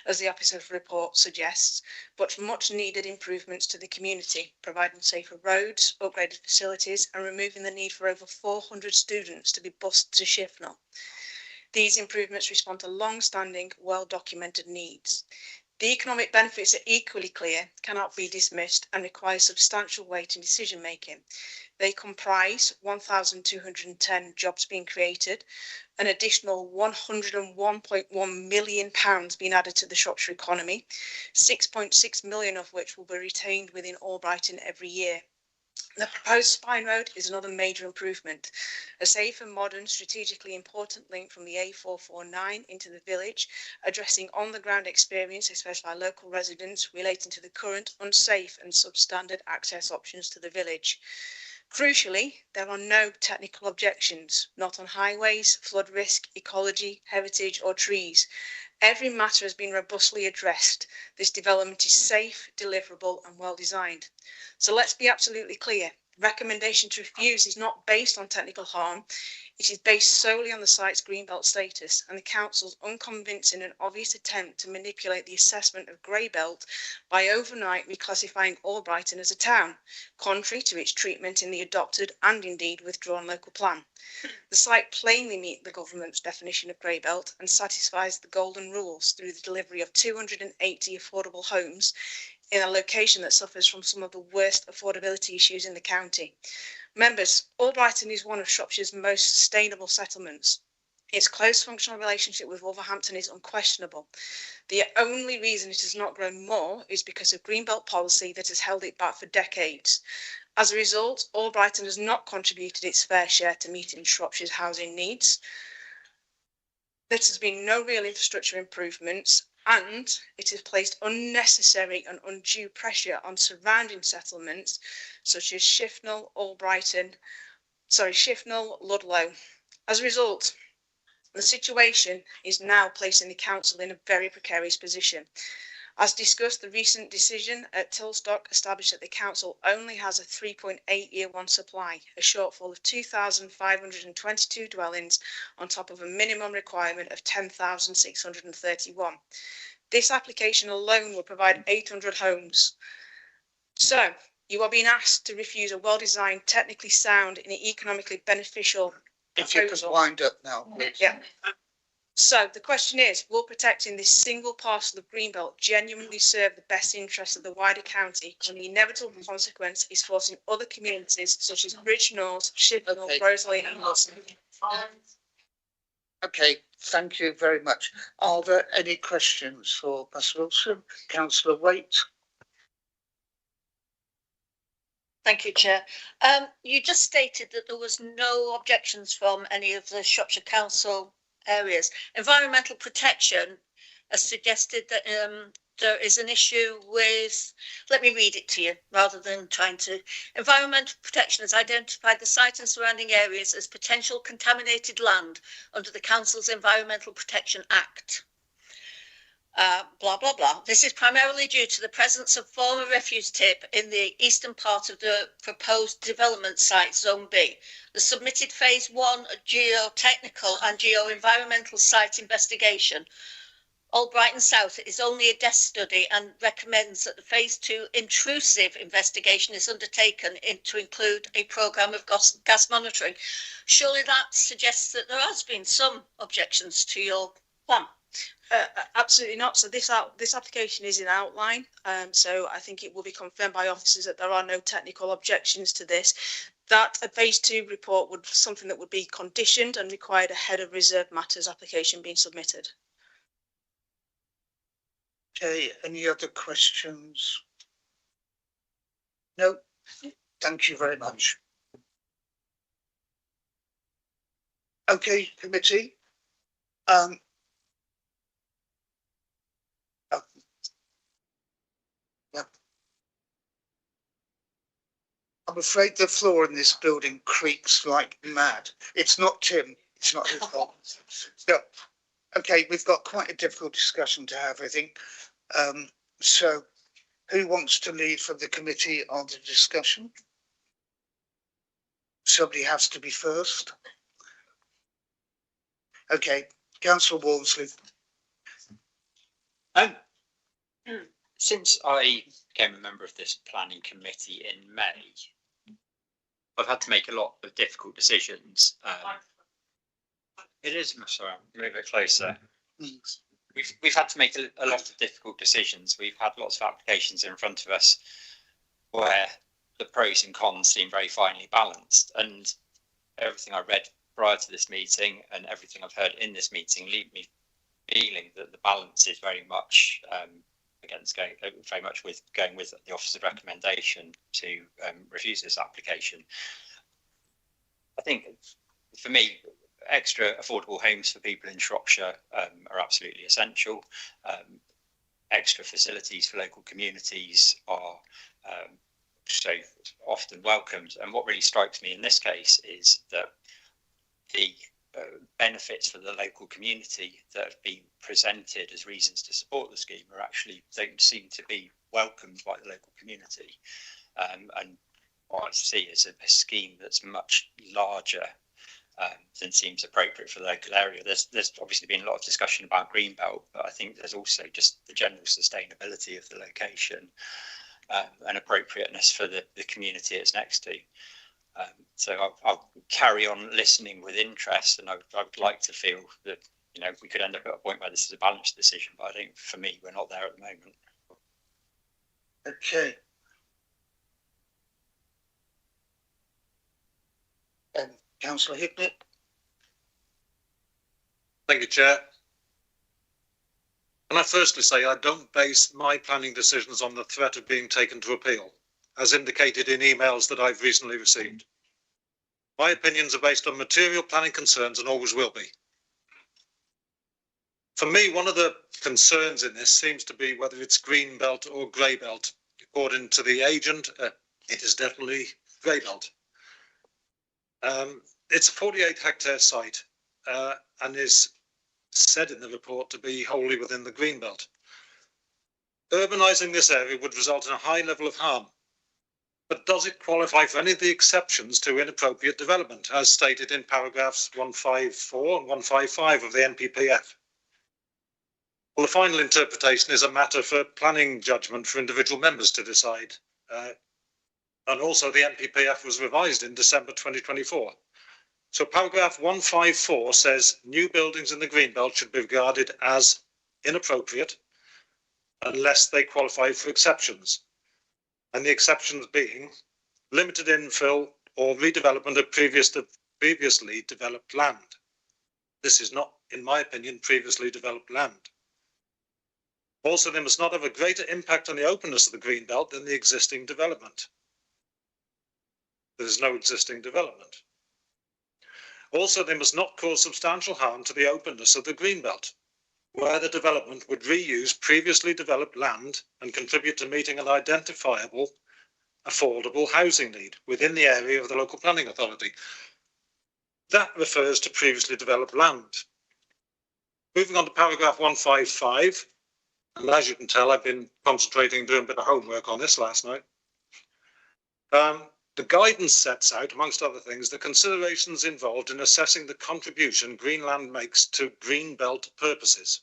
Speaker 12: as the officer's report suggests, but much needed improvements to the community, providing safer roads, upgraded facilities and removing the need for over 400 students to be bused to Shifnal. These improvements respond to long-standing, well-documented needs. The economic benefits are equally clear, cannot be dismissed and require substantial weight in decision-making. They comprise 1,210 jobs being created, an additional £101.1 million being added to the Shropshire economy, 6.6 million of which will be retained within Albrighton every year. The proposed Spine Road is another major improvement, a safe and modern, strategically important link from the A449 into the village, addressing on-the-ground experience, especially by local residents, relating to the current unsafe and substandard access options to the village. Crucially, there are no technical objections, not on highways, flood risk, ecology, heritage or trees. Every matter has been robustly addressed. This development is safe, deliverable and well designed. So let's be absolutely clear. Recommendation to refuse is not based on technical harm. It is based solely on the site's greenbelt status and the council's unconvincing and obvious attempt to manipulate the assessment of grey belt by overnight reclassifying Albrighton as a town, contrary to its treatment in the adopted and indeed withdrawn local plan. The site plainly meets the government's definition of grey belt and satisfies the golden rules through the delivery of 280 affordable homes in a location that suffers from some of the worst affordability issues in the county. Members, Albrighton is one of Shropshire's most sustainable settlements. Its close functional relationship with Wolverhampton is unquestionable. The only reason it has not grown more is because of Greenbelt policy that has held it back for decades. As a result, Albrighton has not contributed its fair share to meeting Shropshire's housing needs. There has been no real infrastructure improvements, and it has placed unnecessary and undue pressure on surrounding settlements such as Shifnal, Ludlow. As a result, the situation is now placing the council in a very precarious position. As discussed, the recent decision at Tilstock established that the council only has a 3.8-year one supply, a shortfall of 2,522 dwellings on top of a minimum requirement of 10,631. This application alone will provide 800 homes. So, you are being asked to refuse a well-designed, technically sound and economically beneficial proposal.
Speaker 1: If you could wind up now, please.
Speaker 12: Yeah. So the question is, will protecting this single parcel of Greenbelt genuinely serve the best interests of the wider county, when the inevitable consequence is forcing other communities such as Bridgnorth, Shifnal, Rosalie and Wilson?
Speaker 1: Okay, thank you very much. Are there any questions for Councillor Wilson? Councillor Waite?
Speaker 13: Thank you, Chair. You just stated that there was no objections from any of the Shropshire Council areas. Environmental protection has suggested that there is an issue with, let me read it to you rather than trying to. Environmental protection has identified the site and surrounding areas as potential contaminated land under the Council's Environmental Protection Act. Blah, blah, blah. This is primarily due to the presence of former refuse tip in the eastern part of the proposed development site, Zone B. The submitted Phase 1 geotechnical and geo-environmental site investigation Albrighton South is only a desk study and recommends that the phase 2 intrusive investigation is undertaken to include a programme of gas monitoring. Surely that suggests that there has been some objections to your plan.
Speaker 12: Absolutely not. So this application is in outline. So I think it will be confirmed by officers that there are no technical objections to this. That a phase 2 report would something that would be conditioned and required ahead of reserved matters application being submitted.
Speaker 1: Okay, any other questions? No, thank you very much. Okay, committee. I'm afraid the floor in this building creaks like mad. It's not Tim, it's not his fault. No. Okay, we've got quite a difficult discussion to have, I think. So who wants to lead from the committee on the discussion? Somebody has to be first. Okay, Councillor Walmsley.
Speaker 4: Since I became a member of this planning committee in May, I've had to make a lot of difficult decisions. It is, sorry, I'm a bit closer. We've had to make a lot of difficult decisions. We've had lots of applications in front of us where the pros and cons seem very finely balanced, and everything I read prior to this meeting and everything I've heard in this meeting leave me feeling that the balance is very much going with the officer's recommendation to refuse this application. I think for me, extra affordable homes for people in Shropshire are absolutely essential. Extra facilities for local communities are so often welcomed. And what really strikes me in this case is that the benefits for the local community that have been presented as reasons to support the scheme are actually don't seem to be welcomed by the local community. And what I see is a scheme that's much larger than seems appropriate for the local area. There's obviously been a lot of discussion about Greenbelt, but I think there's also just the general sustainability of the location and appropriateness for the community it's next to. So I'll carry on listening with interest, and I would like to feel that we could end up at a point where this is a balanced decision, but I think for me we're not there at the moment.
Speaker 1: Okay. Councillor Hicknett.
Speaker 10: Thank you, Chair. Can I firstly say I don't base my planning decisions on the threat of being taken to appeal, as indicated in emails that I've recently received. My opinions are based on material planning concerns and always will be. For me, one of the concerns in this seems to be whether it's green belt or grey belt. According to the agent, it is definitely grey belt. It's a 48-hectare site and is said in the report to be wholly within the green belt. Urbanising this area would result in a high level of harm. But does it qualify for any of the exceptions to inappropriate development, as stated in paragraphs 154 and 155 of the NPPF? Well, the final interpretation is a matter for planning judgment for individual members to decide. And also the NPPF was revised in December 2024. So paragraph 154 says new buildings in the Greenbelt should be regarded as inappropriate unless they qualify for exceptions. And the exceptions being limited infill or redevelopment of previously developed land. This is not, in my opinion, previously developed land. Also, they must not have a greater impact on the openness of the Greenbelt than the existing development. There is no existing development. Also, they must not cause substantial harm to the openness of the Greenbelt, where the development would reuse previously developed land and contribute to meeting an identifiable, affordable housing need within the area of the local planning authority. That refers to previously developed land. Moving on to paragraph 155, and as you can tell, I've been concentrating, doing a bit of homework on this last night. The guidance sets out, amongst other things, the considerations involved in assessing the contribution Greenland makes to green belt purposes.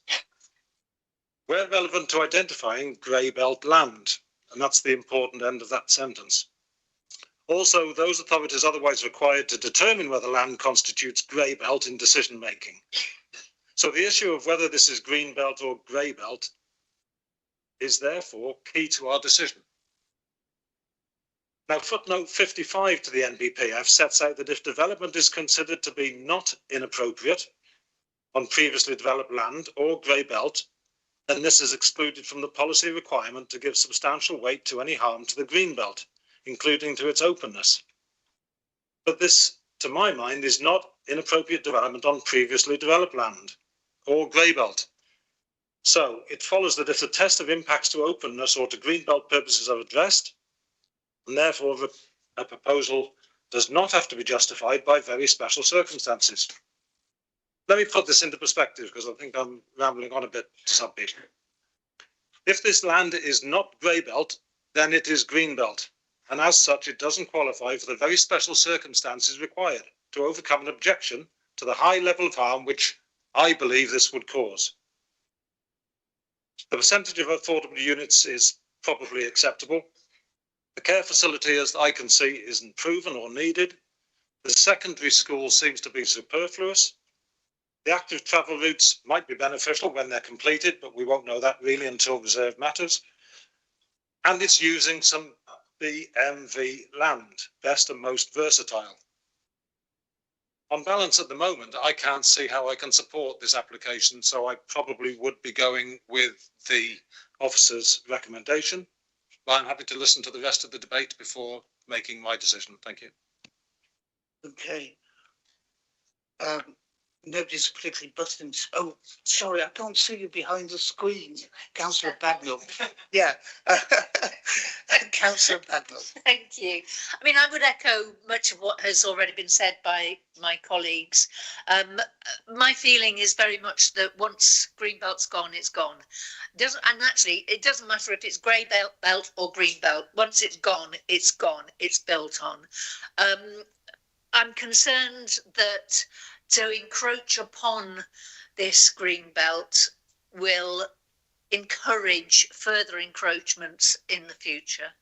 Speaker 10: where relevant to identifying grey belt land, and that's the important end of that sentence. Also, those authorities otherwise required to determine whether land constitutes grey belt in decision making. So the issue of whether this is green belt or grey belt is therefore key to our decision. Now, footnote 55 to the NBPF sets out that if development is considered to be not inappropriate on previously developed land or grey belt, then this is excluded from the policy requirement to give substantial weight to any harm to the green belt, including to its openness. But this, to my mind, is not inappropriate development on previously developed land or grey belt. So it follows that if the test of impacts to openness or to green belt purposes are addressed, and therefore a proposal does not have to be justified by very special circumstances. Let me put this into perspective because I think I'm rambling on a bit subject. If this land is not grey belt, then it is green belt, and as such it doesn't qualify for the very special circumstances required to overcome an objection to the high level of harm which I believe this would cause. The percentage of affordable units is probably acceptable. The care facility, as I can see, isn't proven or needed. The secondary school seems to be superfluous. The active travel routes might be beneficial when they're completed, but we won't know that really until reserve matters. And it's using some BMV land, best and most versatile. On balance at the moment, I can't see how I can support this application, so I probably would be going with the officer's recommendation. But I'm happy to listen to the rest of the debate before making my decision. Thank you.
Speaker 1: Okay. Nobody's particularly butting. Oh, sorry, I can't see you behind the screen. Councillor Bagnall. Yeah. Councillor Bagnall.
Speaker 13: Thank you. I mean, I would echo much of what has already been said by my colleagues. My feeling is very much that once Greenbelt's gone, it's gone. And actually, it doesn't matter if it's grey belt or green belt. Once it's gone, it's gone. It's built on. I'm concerned that to encroach upon this green belt will encourage further encroachments in the future.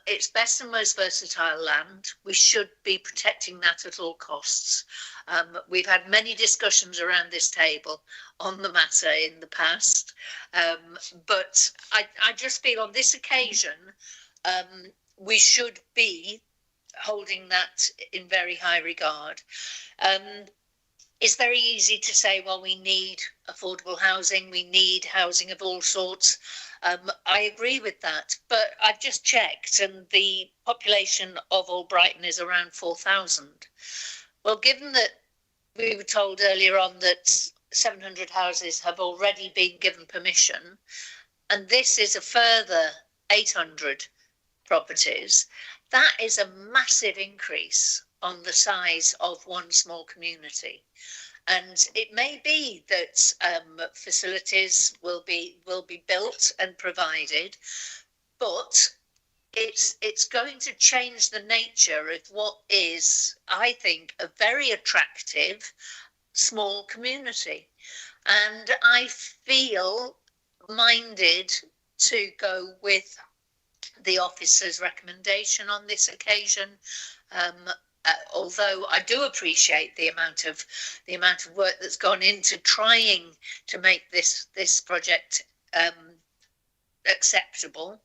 Speaker 13: It's best and most versatile land. We should be protecting that at all costs. We've had many discussions around this table on the matter in the past, but I just feel on this occasion we should be holding that in very high regard. It's very easy to say, well, we need affordable housing, we need housing of all sorts. I agree with that, but I've just checked and the population of Old Brighton is around 4,000. Well, given that we were told earlier on that 700 houses have already been given permission, and this is a further 800 properties, that is a massive increase on the size of one small community. And it may be that facilities will be built and provided, but it's going to change the nature of what is, I think, a very attractive small community. And I feel minded to go with the officer's recommendation on this occasion. Although I do appreciate the amount of work that's gone into trying to make this project acceptable,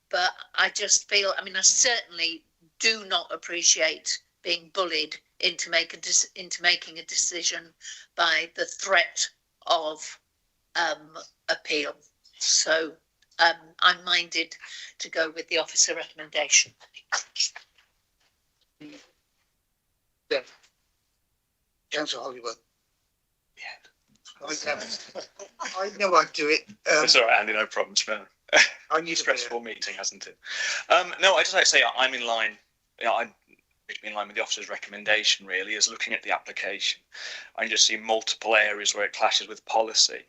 Speaker 13: but I just feel, I mean, I certainly do not appreciate being bullied into making a decision by the threat of appeal. So I'm minded to go with the officer recommendation.
Speaker 1: Yeah. Councillor Hollywood. Yeah. I know I'd do it.
Speaker 5: That's all right, Andy, no problems, man.
Speaker 1: I need
Speaker 5: stressful meeting, hasn't it? No, I just like to say I'm in line. I'm in line with the officer's recommendation. Really, is looking at the application. I just see multiple areas where it clashes with policy,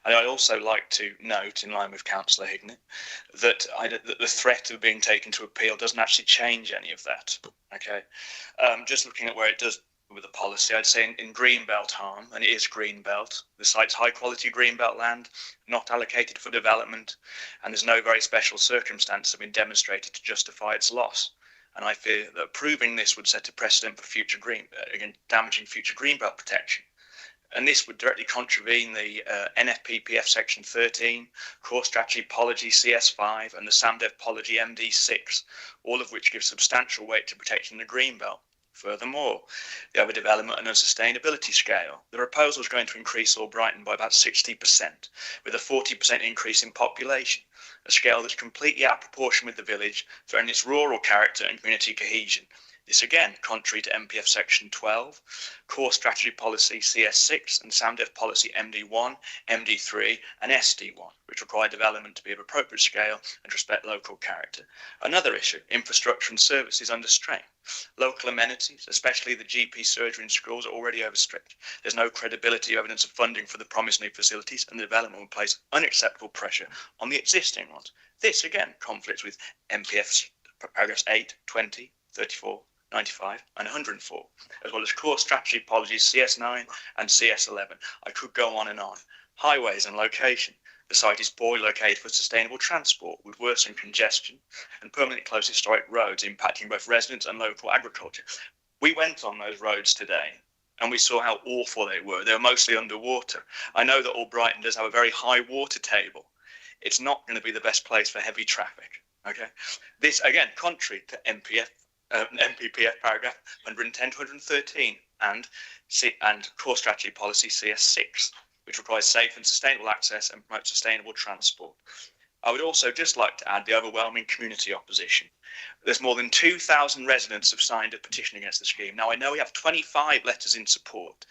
Speaker 5: and I'd also like to note, in line with Councillor Hignett, that the threat of being taken to appeal doesn't actually change any of that. Okay, just looking at where it does with the policy. I'd say in Greenbelt harm, and it is Greenbelt, the site's high quality Greenbelt land, not allocated for development, and there's no very special circumstances have been demonstrated to justify its loss. And I fear that approving this would set a precedent for future damaging future Greenbelt protection. And this would directly contravene the NFPPF Section 13, Core Strategy Policy CS5, and the SAMDEV Policy MD6, all of which give substantial weight to protecting the Greenbelt. Furthermore, the overdevelopment and unsustainability scale. The proposal is going to increase Albrighton by about 60%, with a 40% increase in population, a scale that's completely out of proportion with the village, threatening its rural character and community cohesion. This again, contrary to MPF Section 12, Core Strategy Policy CS6 and SAMDEV Policy MD1, MD3 and SD1, which require development to be of appropriate scale and respect local character. Another issue, infrastructure and services under strain. Local amenities, especially the GP surgery and schools, are already overstretched. There's no credibility or evidence of funding for the promised new facilities, and the development will place unacceptable pressure on the existing ones. This again conflicts with MPF's paragraphs 8, 20, 34, 95 and 104, as well as Core Strategy Policies CS9 and CS11. I could go on and on. Highways and location. The site is poorly located for sustainable transport, with worsened congestion and permanently closed historic roads impacting both residents and local agriculture. We went on those roads today and we saw how awful they were. They were mostly underwater. I know that Albrighton does have a very high water table. It's not going to be the best place for heavy traffic. Okay, this again contrary to MPPF paragraph 110 to 113 and Core Strategy Policy CS6, which requires safe and sustainable access and promotes sustainable transport. I would also just like to add the overwhelming community opposition. There's more than 2,000 residents have signed a petition against the scheme. Now I know we have 25 letters in support,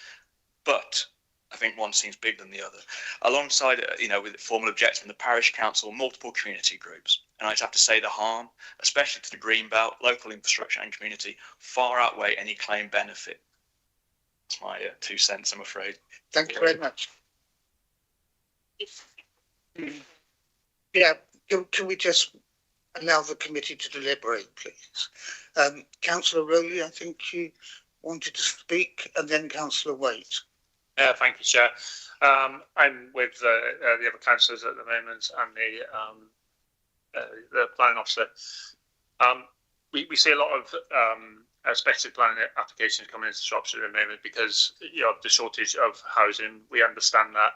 Speaker 5: but I think one seems bigger than the other. Alongside, with formal objection from the parish council, multiple community groups. And I'd have to say the harm, especially to the Greenbelt, local infrastructure and community, far outweigh any claimed benefit. That's my 2 cents, I'm afraid.
Speaker 1: Thank you very much. Yeah, can we just allow the committee to deliberate, please? Councillor Rowley, I think you wanted to speak, and then Councillor Waite.
Speaker 14: Thank you, Chair. I'm with the other councillors at the moment and the planning officer. We see a lot of speculative planning applications coming into Shropshire at the moment because of the shortage of housing. We understand that.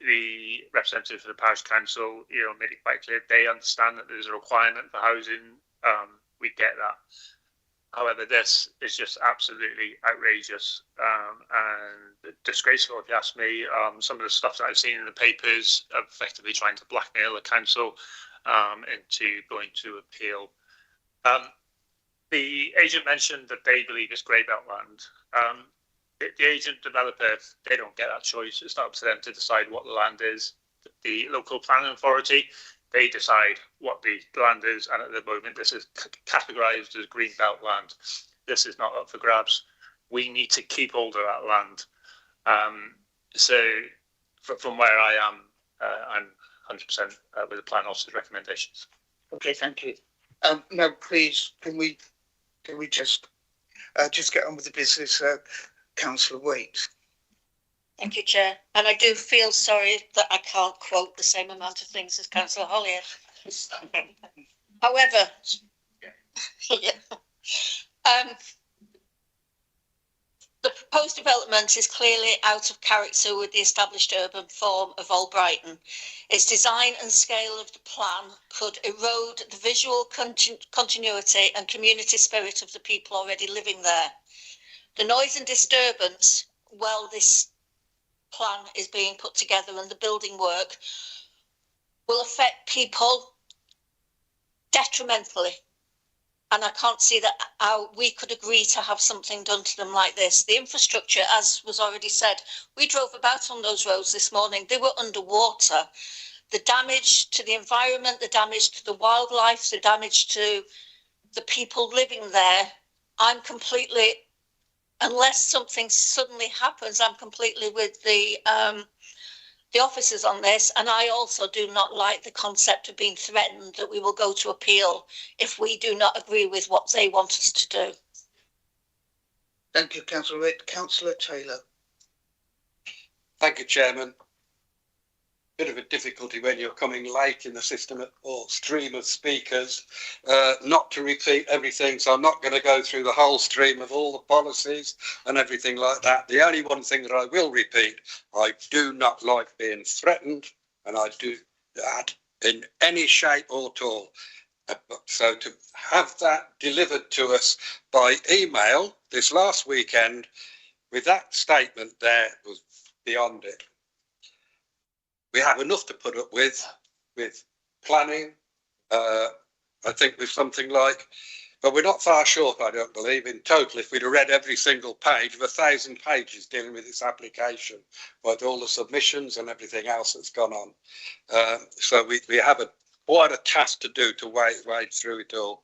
Speaker 14: The representative for the parish council, made it quite clear they understand that there's a requirement for housing. We get that. However, this is just absolutely outrageous and disgraceful, if you ask me. Some of the stuff that I've seen in the papers are effectively trying to blackmail the council into going to appeal. The agent mentioned that they believe it's Greybelt land. The agent developer, they don't get that choice. It's not up to them to decide what the land is. The local planning authority, they decide what the land is, and at the moment this is categorised as Greenbelt land. This is not up for grabs. We need to keep hold of that land. So from where I am, I'm 100% with the plan officer's recommendations.
Speaker 1: Okay, thank you. Now, please, can we just get on with the business? Councillor Waite.
Speaker 13: Thank you, Chair. And I do feel sorry that I can't quote the same amount of things as Councillor Hollier. However, the proposed development is clearly out of character with the established urban form of Albrighton. Its design and scale of the plan could erode the visual continuity and community spirit of the people already living there. The noise and disturbance, while this plan is being put together and the building work, will affect people detrimentally. And I can't see that how we could agree to have something done to them like this. The infrastructure, as was already said, we drove about on those roads this morning. They were underwater. The damage to the environment, the damage to the wildlife, the damage to the people living there, I'm completely, unless something suddenly happens, I'm completely with the officers on this. And I also do not like the concept of being threatened that we will go to appeal if we do not agree with what they want us to do.
Speaker 1: Thank you, Councillor Rick. Councillor Taylor.
Speaker 15: Thank you, Chairman. Bit of a difficulty when you're coming late in the system or stream of speakers, not to repeat everything. So I'm not going to go through the whole stream of all the policies and everything like that. The only one thing that I will repeat, I do not like being threatened, and I do that in any shape or form. So to have that delivered to us by email this last weekend with that statement there was beyond it. We have enough to put up with planning. I think with something like, but we're not far short, I don't believe, in total, if we'd have read every single page of 1,000 pages dealing with this application, with all the submissions and everything else that's gone on. So we have quite a task to do to wade through it all.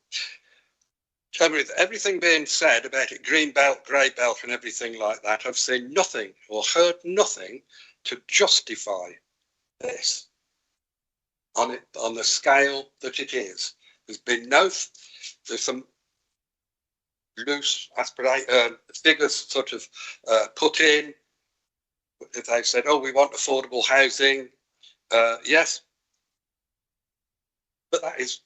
Speaker 15: Chairman, with everything being said about it, green belt, grey belt and everything like that, I've seen nothing or heard nothing to justify this on the scale that it is. There's been there's some loose figures sort of put in. They've said, oh, we want affordable housing. Yes, but that is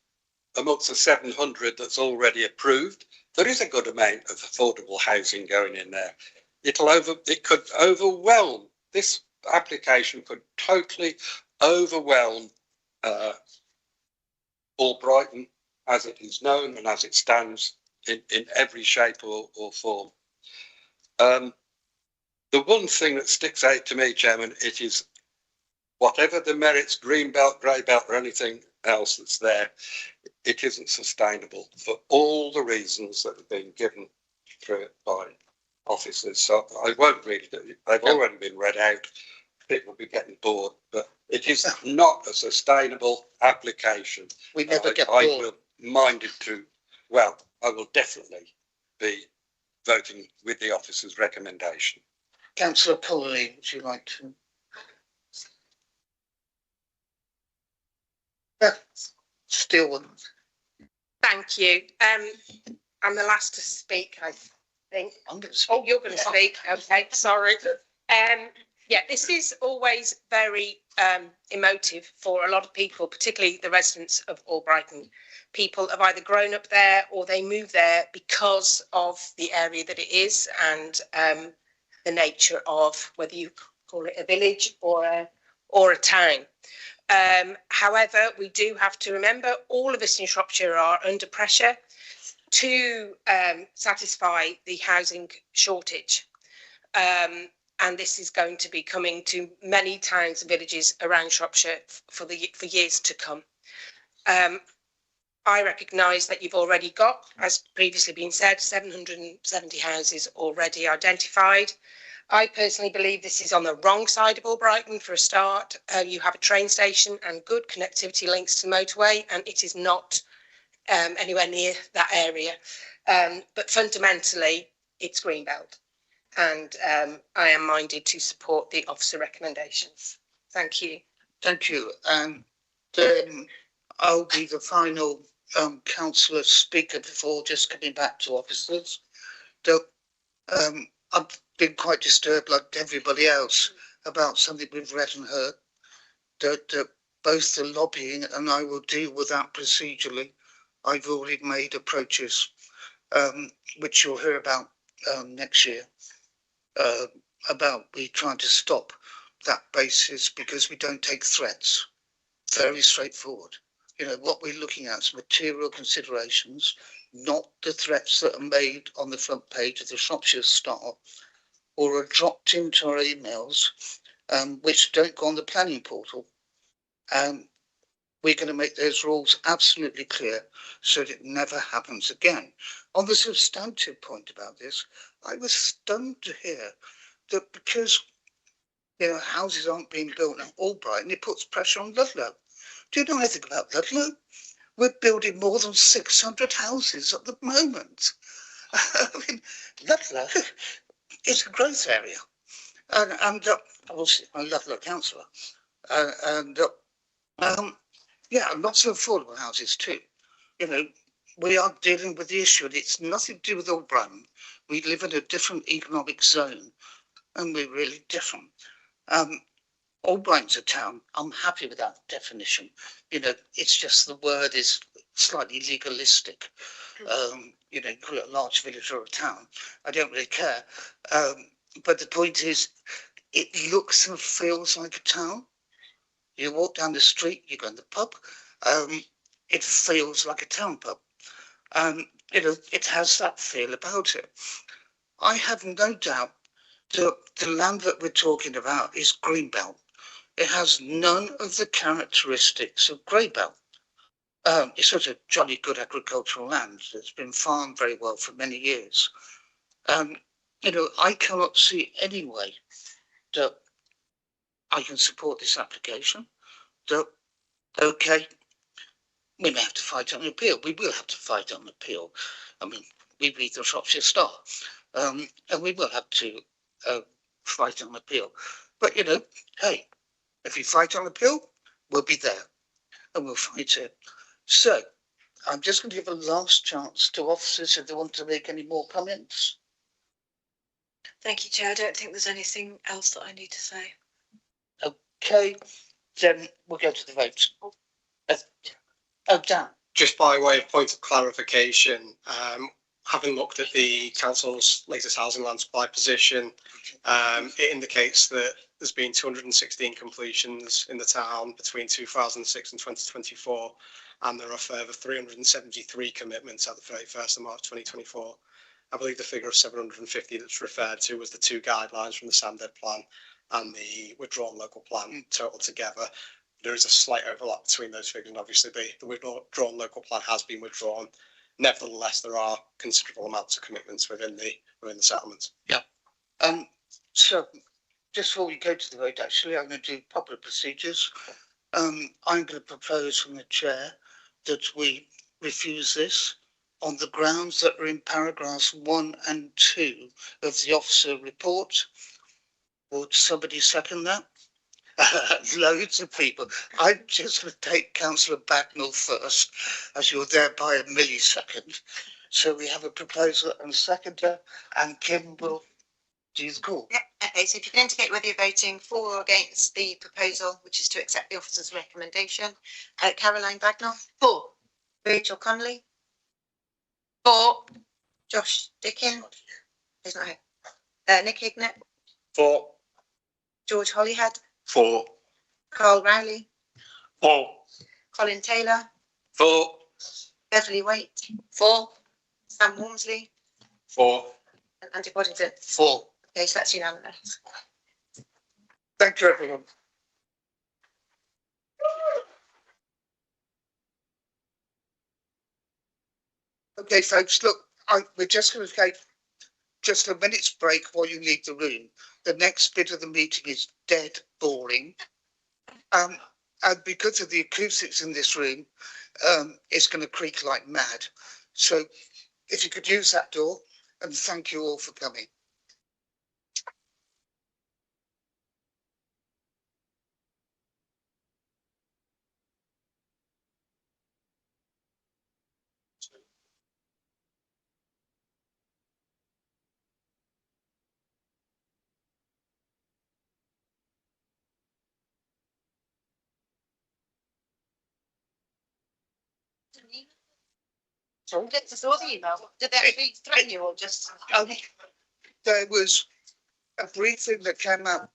Speaker 15: amongst the 700 that's already approved. There is a good amount of affordable housing going in there. It could overwhelm, this application could totally overwhelm Albrighton as it is known and as it stands in every shape or form. The one thing that sticks out to me, Chairman, it is whatever the merits, green belt, grey belt or anything else that's there, it isn't sustainable for all the reasons that have been given through it by officers. So I won't read it. They've already been read out. People will be getting bored, but it is not a sustainable application.
Speaker 1: We never get bored.
Speaker 15: I will minded to, well, I will definitely be voting with the officer's recommendation.
Speaker 1: Councillor Pulley, would you like to? Still one.
Speaker 16: Thank you. I'm the last to speak, I think.
Speaker 1: I'm going to speak.
Speaker 16: Oh, you're going to speak. Okay, sorry. Yeah, this is always very emotive for a lot of people, particularly the residents of Albrighton. People have either grown up there or they moved there because of the area that it is and the nature of whether you call it a village or a town. However, we do have to remember all of us in Shropshire are under pressure to satisfy the housing shortage. And this is going to be coming to many towns and villages around Shropshire for years to come. I recognise that you've already got, as previously been said, 770 houses already identified. I personally believe this is on the wrong side of Albrighton for a start. You have a train station and good connectivity links to the motorway, and it is not anywhere near that area. But fundamentally, it's Greenbelt. And I am minded to support the officer recommendations. Thank you.
Speaker 1: Thank you. And I'll be the final councillor speaker before just coming back to officers. I've been quite disturbed, like everybody else, about something we've read and heard. That both the lobbying and I will deal with that procedurally. I've already made approaches, which you'll hear about next year. About we trying to stop that basis because we don't take threats. Very straightforward. You know, what we're looking at is material considerations, not the threats that are made on the front page of the Shropshire Star or are dropped into our emails, which don't go on the planning portal. We're going to make those rules absolutely clear so that it never happens again. On the substantive point about this, I was stunned to hear that because houses aren't being built in Albrighton, it puts pressure on Ludlow. Do you know anything about Ludlow? We're building more than 600 houses at the moment. I mean, Ludlow is a growth area. And obviously, I'm a Ludlow councillor. Yeah, lots of affordable houses too. You know, we are dealing with the issue, and it's nothing to do with Albrighton. We live in a different economic zone, and we're really different. Albright's a town. I'm happy with that definition. It's just the word is slightly legalistic. You call it a large village or a town. I don't really care. But the point is, it looks and feels like a town. You walk down the street, you go in the pub. It feels like a town pub. It has that feel about it. I have no doubt that the land that we're talking about is greenbelt. It has none of the characteristics of greybelt. It's such a jolly good agricultural land that's been farmed very well for many years. I cannot see any way that I can support this application. That, okay, we may have to fight on appeal. We will have to fight on appeal. I mean, we read the Shropshire Star, and we will have to fight on appeal. But, hey, if we fight on appeal, we'll be there and we'll fight it. So I'm just going to give a last chance to officers if they want to make any more comments.
Speaker 7: Thank you, Chair. I don't think there's anything else that I need to say.
Speaker 1: Okay, then we'll go to the vote. Dan.
Speaker 17: Just by way of point of clarification, having looked at the council's latest housing land supply position, it indicates that there's been 216 completions in the town between 2006 and 2024, and there are further 373 commitments at the 31st of March 2024. I believe the figure of 750 that's referred to was the two guidelines from the Sandhead plan and the withdrawn local plan total together. There is a slight overlap between those figures, and obviously the withdrawn local plan has been withdrawn. Nevertheless, there are considerable amounts of commitments within the settlements.
Speaker 1: Yeah. So just before we go to the vote, actually, I'm going to do proper procedures. I'm going to propose from the chair that we refuse this on the grounds that are in paragraphs 1 and 2 of the officer report. Would somebody second that? Loads of people. I'm just going to take Councillor Bagnall first, as you're there by a millisecond. So we have a proposer and a seconder, and Kim will do the call.
Speaker 18: Yeah, okay, so if you can indicate whether you're voting for or against the proposal, which is to accept the officer's recommendation. Caroline Bagnall. For. Rachel Connolly. For. Josh Dickin. He's not here. Nick Hignett.
Speaker 6: For.
Speaker 18: George Holyhead.
Speaker 17: For.
Speaker 18: Carl Rowley.
Speaker 6: For.
Speaker 18: Colin Taylor.
Speaker 17: For.
Speaker 18: Beverly Waite. For. Sam Walmsley.
Speaker 17: For.
Speaker 18: And Andy Boddington.
Speaker 1: For.
Speaker 18: Okay, so that's unanimous.
Speaker 1: Thank you, everyone. Okay, folks, look, we're just going to take just a minute's break while you leave the room. The next bit of the meeting is dead boring. And because of the acoustics in this room, it's going to creak like mad. So if you could use that door, and thank you all for coming.
Speaker 18: Sorry? Just saw the email. Did they actually threaten you or just?
Speaker 1: There was a briefing that came out.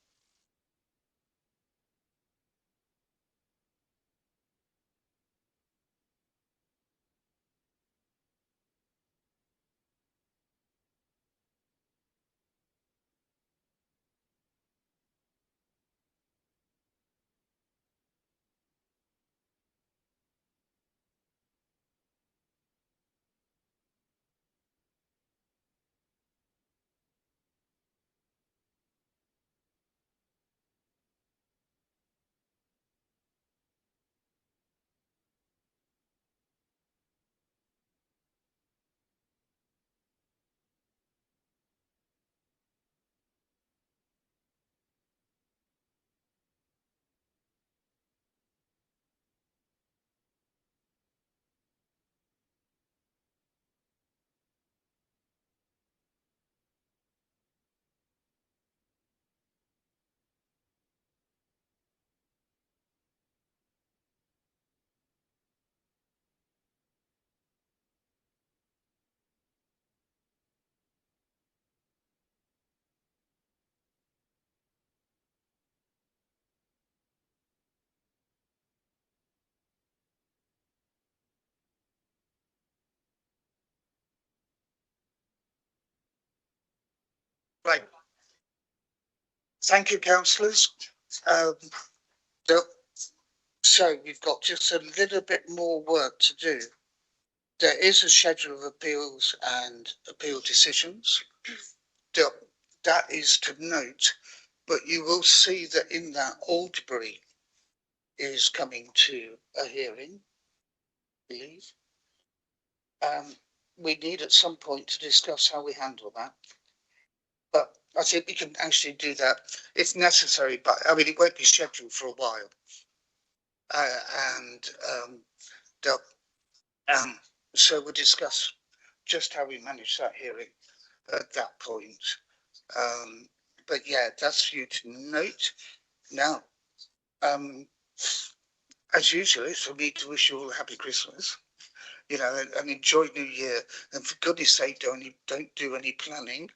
Speaker 1: Right. Thank you, councillors. So we've got just a little bit more work to do. There is a schedule of appeals and appeal decisions. That is to note, but you will see that in that Alderbury is coming to a hearing, I believe. We need at some point to discuss how we handle that. But I think we can actually do that if necessary, but I mean, it won't be scheduled for a while. So we'll discuss just how we manage that hearing at that point. But yeah, that's for you to note. Now, as usual, it's for me to wish you all a happy Christmas, you know, and enjoy New Year. And for goodness sake, don't do any planning.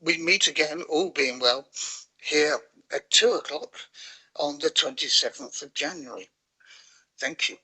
Speaker 1: We meet again, all being well, here at 2:00 on the 27th of January. Thank you.